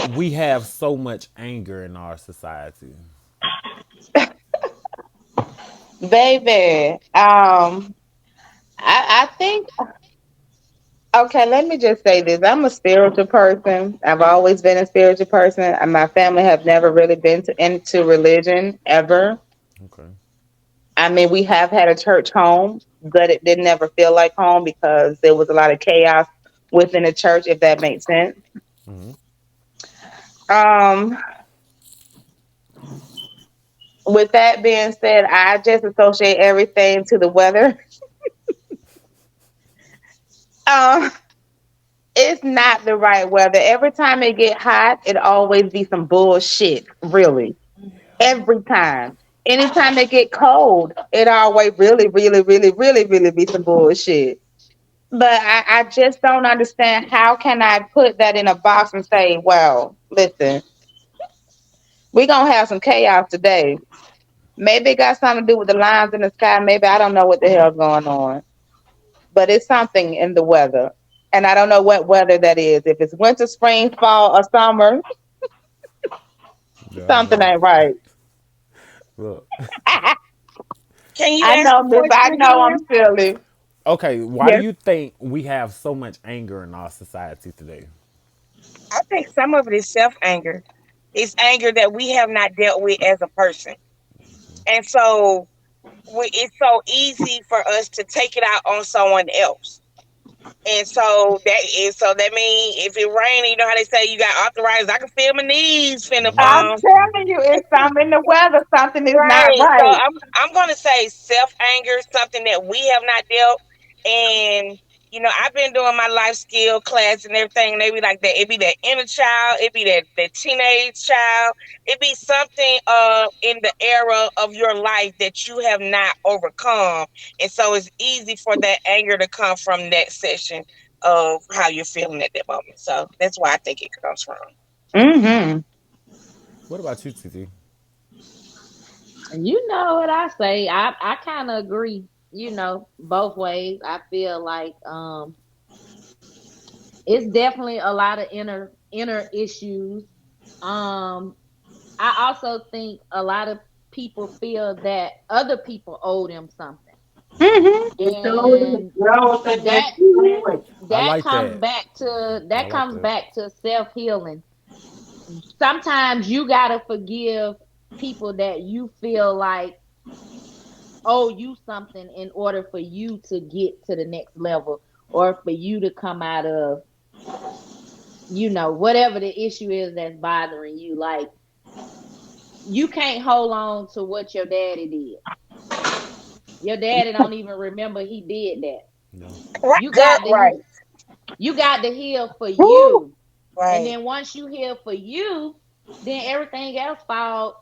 we have so much anger in our society? Baby, I think, okay, let me just say this. I'm a spiritual person. I've always been a spiritual person, and my family have never really been into religion ever. Okay. I mean, we have had a church home, but it didn't ever feel like home because there was a lot of chaos within the church, if that makes sense. Mm-hmm. Um, with that being said, I just associate everything to the weather. Um, it's not the right weather. Every time it get hot, it always be some bullshit. Really, every time. Anytime it get cold, it always really be some bullshit. But I just don't understand how can I put that in a box and say, well, listen, we gonna have some chaos today. Maybe it got something to do with the lines in the sky. Maybe I don't know what the hell's going on. But it's something in the weather. And I don't know what weather that is. If it's winter, spring, fall, or summer, Yeah, I something know. ain't right. Look. Can you I ask know, the Miss. I question know I'm again? silly. Okay, why do Yes. you think we have so much anger in our society today? I think some of it is self anger. It's anger that we have not dealt with as a person. And so it's so easy for us to take it out on someone else. And so that means if it rains, you know how they say you got arthritis. I can feel my knees finna I'm Mm-hmm. bomb. telling you, it's something in the weather. Something is not Right. So right. I'm gonna say self anger, something that we have not dealt. And I've been doing my life skill class and everything, and they be like that. It be that inner child, it be that teenage child, it be something in the era of your life that you have not overcome. And so it's easy for that anger to come from that session of how you're feeling at that moment. So that's why I think it comes from. Mm-hmm. What about you, Titi? And you know what I say? I kind of agree. Both ways. I feel like it's definitely a lot of inner issues. Um, I also think a lot of people feel that other people owe them something, Mm-hmm. It's always, and we always think that that too anyway. I that like comes that. back to I that like comes that. back to self healing. Sometimes you gotta forgive people that you feel like owe you something in order for you to get to the next level, or for you to come out of whatever the issue is that's bothering you. Like, you can't hold on to what your daddy did. Your daddy don't even remember he did that. No. Right, You girl, got to right. you got to heal for Woo! you. And Right. then once you heal for you, then everything else falls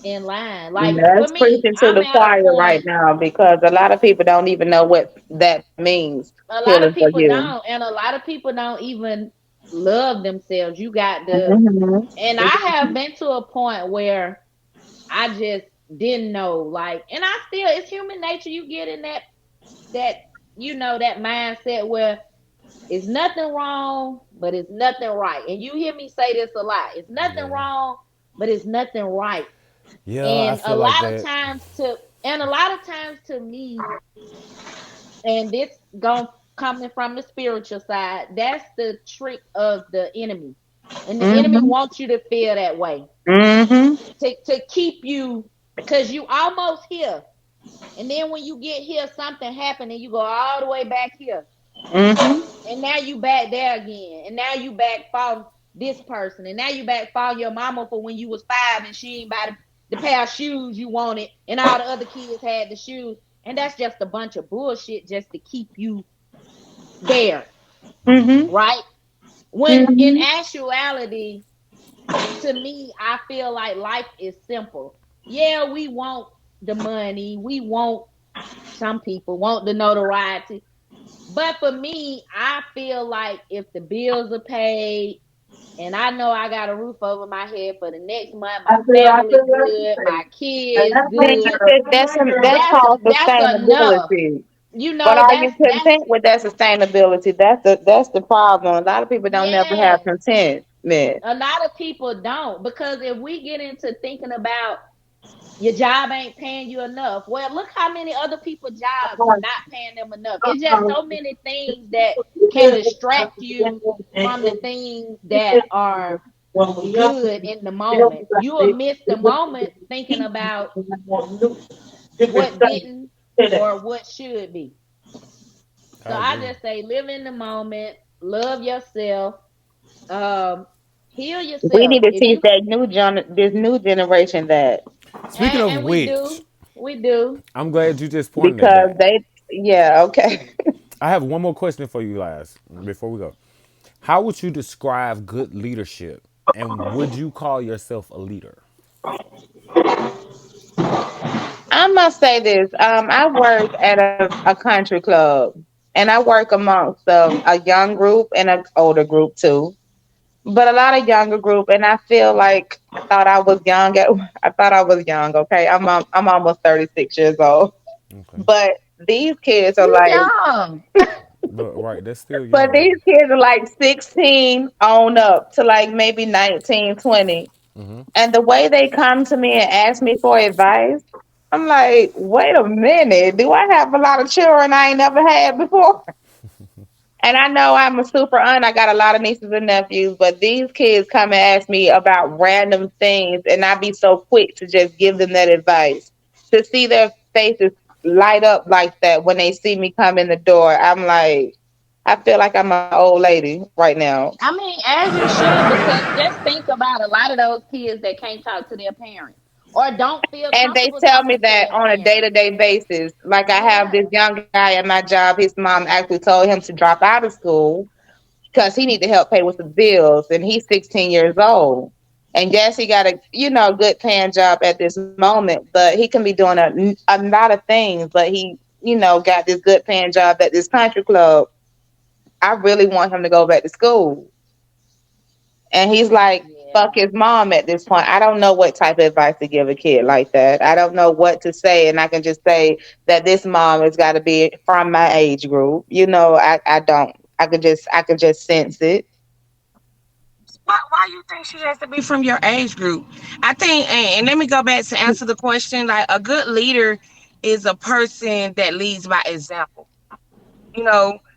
in line. Like, for That's me, preaching to I'm the at a choir right point. now because a lot of people don't even know what that means. A lot Healing of for people you. don't, and a lot of people don't even love themselves. You got to, Mm-hmm. and I have been to a point where I just didn't know, like, and I still, it's human nature. You get in that that mindset where it's nothing wrong, but it's nothing right. And you hear me say this a lot. It's nothing Yeah. wrong, but it's nothing right. Yeah, I And a feel like lot of that. times to and a lot of times to me, and this going coming from the spiritual side, that's the trick of the enemy. And the enemy Mm-hmm. wants you to feel that way. Mm-hmm. To keep you, because you almost here. And then when you get here, something happened and you go all the way back here. Mm-hmm. And now you back there again. And now you back for this person. And now you back for your mama for when you was 5 and she ain't buy the pair of shoes you wanted. And all the other kids had the shoes. And that's just a bunch of bullshit just to keep you there. Mm-hmm. Right? When in Mm-hmm. actuality, to me, I feel like life is simple. Yeah, we want the money. We want, some people want the notoriety. But for me, I feel like if the bills are paid and I know I got a roof over my head for the next month, my I family feel what you good, say. my And kids that's See, what good, that's that's called that's enough. sustainability. You But know, are that's you that's content with that sustainability? That's the problem. A lot of people don't never have yes. contentment. A lot of people don't, because if we get into thinking about your job ain't paying you enough. Well, look how many other people jobs not paying them enough. It's just so many things that can distract you from the things that are when we up to good be in the built moment. like You will this, miss the we look at moment the thinking people about and I want new different what things didn't to that. or what should be. So I I agree. just say live in the moment, love yourself, um, heal We yourself. need to If teach you this new generation that Speaking of and we which, do, we do. I'm glad you just pointed at because that. yeah, okay. I have one more question for you guys before we go. How would you describe good leadership? And would you call yourself a leader? I must say this. I work at a country club, and I work amongst a young group and an older group too. But a lot of younger group, and I feel like I thought I was young. Okay, I'm almost 36 years old, Okay. but these kids are You like, young. Look, right, that's still but young. these kids are like 16 on up to like maybe 19, 20. And the way they come to me and ask me for advice, I'm like, wait a minute, do I have a lot of children I ain't never had before? And I know I'm a super aunt. I got a lot of nieces and nephews, but these kids come and ask me about random things, and I be so quick to just give them that advice. To see their faces light up like that when they see me come in the door, I'm like, I feel like I'm an old lady right now. I mean, as you should, because just think about a lot of those kids that can't talk to their parents or don't feel And they comfortable tell me talking to that their on a day parents. to day basis. Like I have Yeah. this young guy at my job. His mom actually told him to drop out of school because he need to help pay with the bills, and he's 16 years old. And yes, he got a good paying job at this moment, but he can be doing a lot of things. But he got this good paying job at this country club. I really want him to go back to school. And he's like, fuck his mom at this point. I don't know what type of advice to give a kid like that. I don't know what to say, and I can just say that this mom has got to be from my age group. I don't. I could just sense it. Why you think she has to be from your age group? I think, and let me go back to answer the question. Like a good leader is a person that leads by example.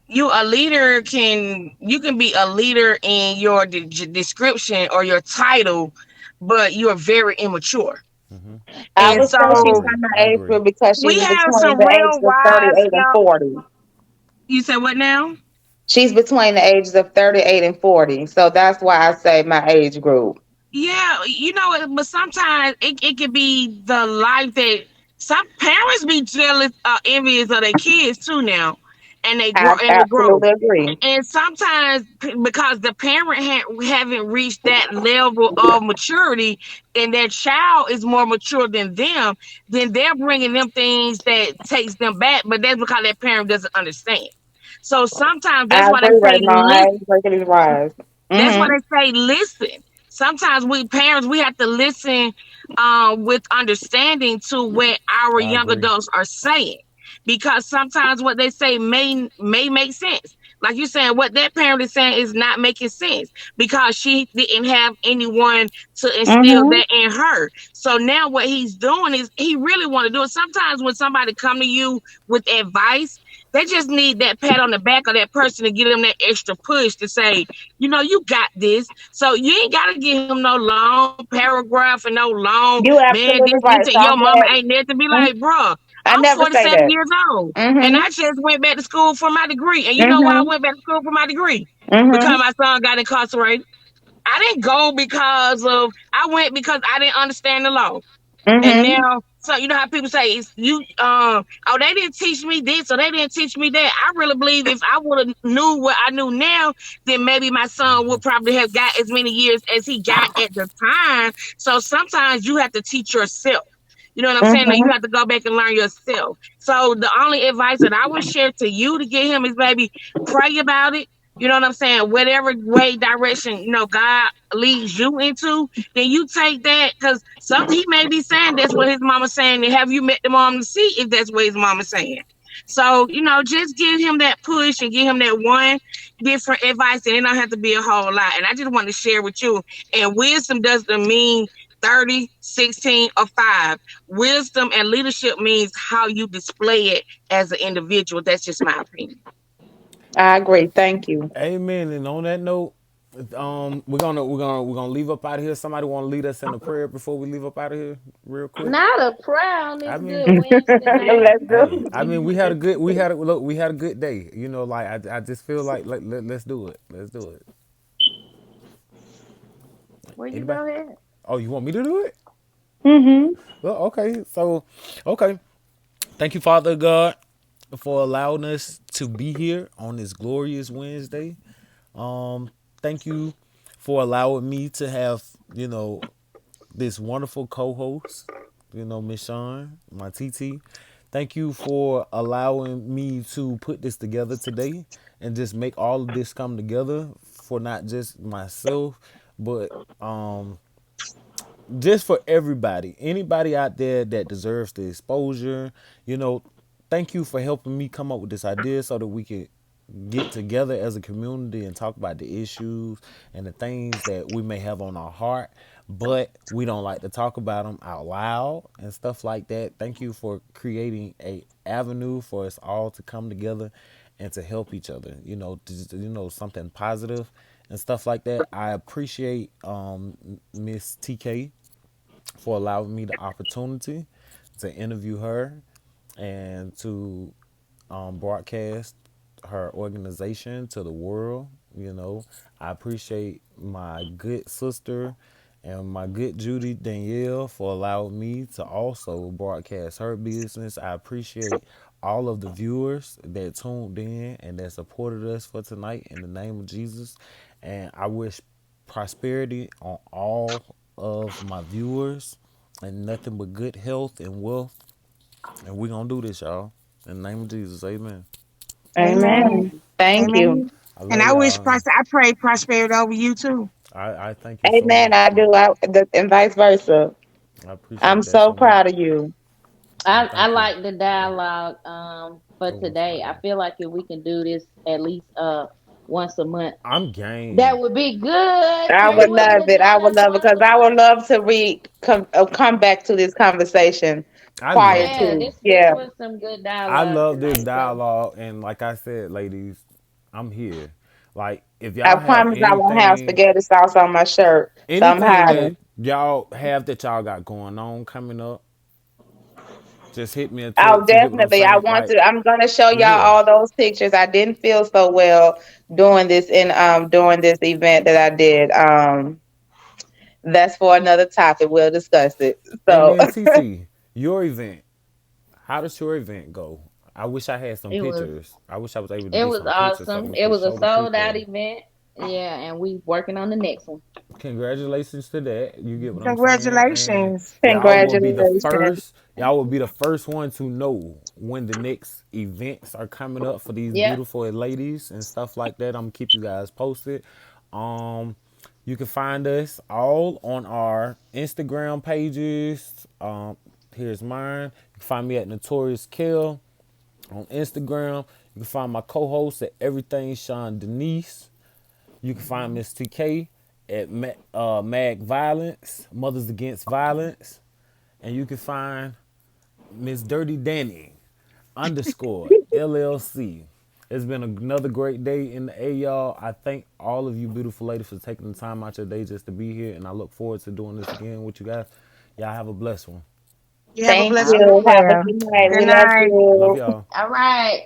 You a leader can be a leader in your description or your title, but you are very immature. Hmm. I And would say I she's so agree. from my I age agree. group because she's we have between some the ages real of wise 38 and young. 40. You said what now? She's between the ages of 38 and 40. So that's why I say my age group. Yeah, but sometimes it can be the life that some parents be jealous, envious of their kids too now, and I they grow. absolutely agree. And sometimes because the parent haven't reached that level of maturity, and their child is more mature than them, then they're bringing them things that takes them back. But that's because that parent doesn't understand. So sometimes I that's why they agree say right now. I agree with these rise. that's why Mm-hmm. they say listen. Sometimes we parents we have to listen with understanding to what our I young agree. adults are saying, because sometimes what they say may make sense. Like you saying, what that parent is saying is not making sense because she didn't have anyone to instill Mm-hmm. that in her. So now what he's doing is he really want to do it. Sometimes when somebody come to you with advice, they just need that pat on the back of that person to give them that extra push to say, you got this. So you ain't gotta give him no long paragraph and no long You man. This, absolutely this, right. and So your I'm mama glad. ain't there to be Mhm. like, bruh, I I'm never say 47 that. years old. And Mm-hmm. I just went back to school for my degree. And you know why I Mm-hmm. went back to school for my degree? Mm-hmm. Because my son got incarcerated. I didn't go I went because I didn't understand the law. And Mm-hmm. now, so you know how people say it's you oh, they didn't teach me this or they didn't teach me that. I really believe if I would have knew what I knew now, then maybe my son would probably have got as many years as he got at the time. So sometimes you have to teach yourself. You know what I'm saying? Like Mm-hmm. you have to go back and learn yourself. So the only advice that I would share to you to get him is maybe pray about it. You know what I'm saying? Whatever way direction, God leads you into, then you take that because some he may be saying that's what his mama's saying. And have you met the mom to see if that's what his mama's saying? So, just give him that push and give him that one different advice, and it don't have to be a whole lot. And I just want to share with you. And wisdom doesn't mean 30, 16, or 5. Wisdom and leadership means how you display it as an individual. That's just my opinion. I agree. Thank you. Amen. And on that note, we're gonna leave up out of here. Somebody want to lead us in a prayer before we leave up out of here, real quick. Not a prayer on I this mean, good Wednesday night. Let's hey, go. I mean, we had a good day. I just feel like let's do it. Let's do it. Well, you Anybody? go ahead. Oh, you want me to do it? Mm-hmm. Well, okay. So, okay. Thank you, Father God, for allowing us to be here on this glorious Wednesday. Thank you for allowing me to have, this wonderful co-host, Miss Sean, my TT. Thank you for allowing me to put this together today and just make all of this come together for not just myself, but just for everybody, anybody out there that deserves the exposure. you know Thank you for helping me come up with this idea so that we can get together as a community and talk about the issues and the things that we may have on our heart, but we don't like to talk about them out loud and stuff like that. Thank you for creating a avenue for us all to come together and to help each other, something positive and stuff like that. I appreciate Miss TK for allowing me the opportunity to interview her and to broadcast her organization to the world. I appreciate my good sister and my good Judy Danielle for allowing me to also broadcast her business. I appreciate all of the viewers that tuned in and that supported us for tonight in the name of Jesus. And I wish prosperity on all of my viewers and nothing but good health and wealth. And we're going to do this, y'all. In the name of Jesus, amen. Amen. Amen. Thank you. Amen. I And love I wish y'all. I pray prosperity over you too. I thank you so Amen. much I too. do. And vice versa. I I'm appreciate that so so much. proud of you. I I thank you. like the dialogue for Oh, I'm today. sorry. I feel like if we can do this at least once a month, I'm that game. would be good. I Terry, would will love you it. I join would us love it once because a I would month? love to come back to this conversation I prior love Yeah, that. to. this Yeah. was some good I dialogue love this tonight. So dialogue, and like I said, ladies, I'm here. Like, if I y'all have promise I won't have spaghetti sauce on my shirt. So I'm anything hiding. that y'all have that y'all got going on coming up, just hit me a Oh, text. You get what I'm definitely. I saying? want Like, to. I'm gonna show we y'all here. all those pictures. I didn't feel so well during this event that I did. That's for another topic. We'll discuss it. And So then TT, your event. How does your event go? I wish I had some it was pictures. I wish I was able to it get was some pictures so awesome. we It could was a show the sold out people. event. Yeah, and we working on the next one. Congratulations to that. You get what I'm saying? And Congratulations. y'all will be the congratulations. first. Y'all will be the first one to know when the next events are coming up for these Yep. beautiful ladies and stuff like that. I'm gonna keep you guys posted. Um, you can find us all on our Instagram pages. Here's mine. You can find me at Notorious Kill on Instagram. You can find my co-host at Everything Sean Denise. You can find Miss TK at Mag Violence, Mothers Against Violence. And you can find Miss Dirty Danny underscore LLC. It's been another great day in the A, y'all. I thank all of you beautiful ladies for taking the time out your day just to be here. And I look forward to doing this again with you guys. Y'all have a blessed one. You have a Thank blessed All one as you. right. Have a well. good night. Good We love night. Love you. y'all. All right.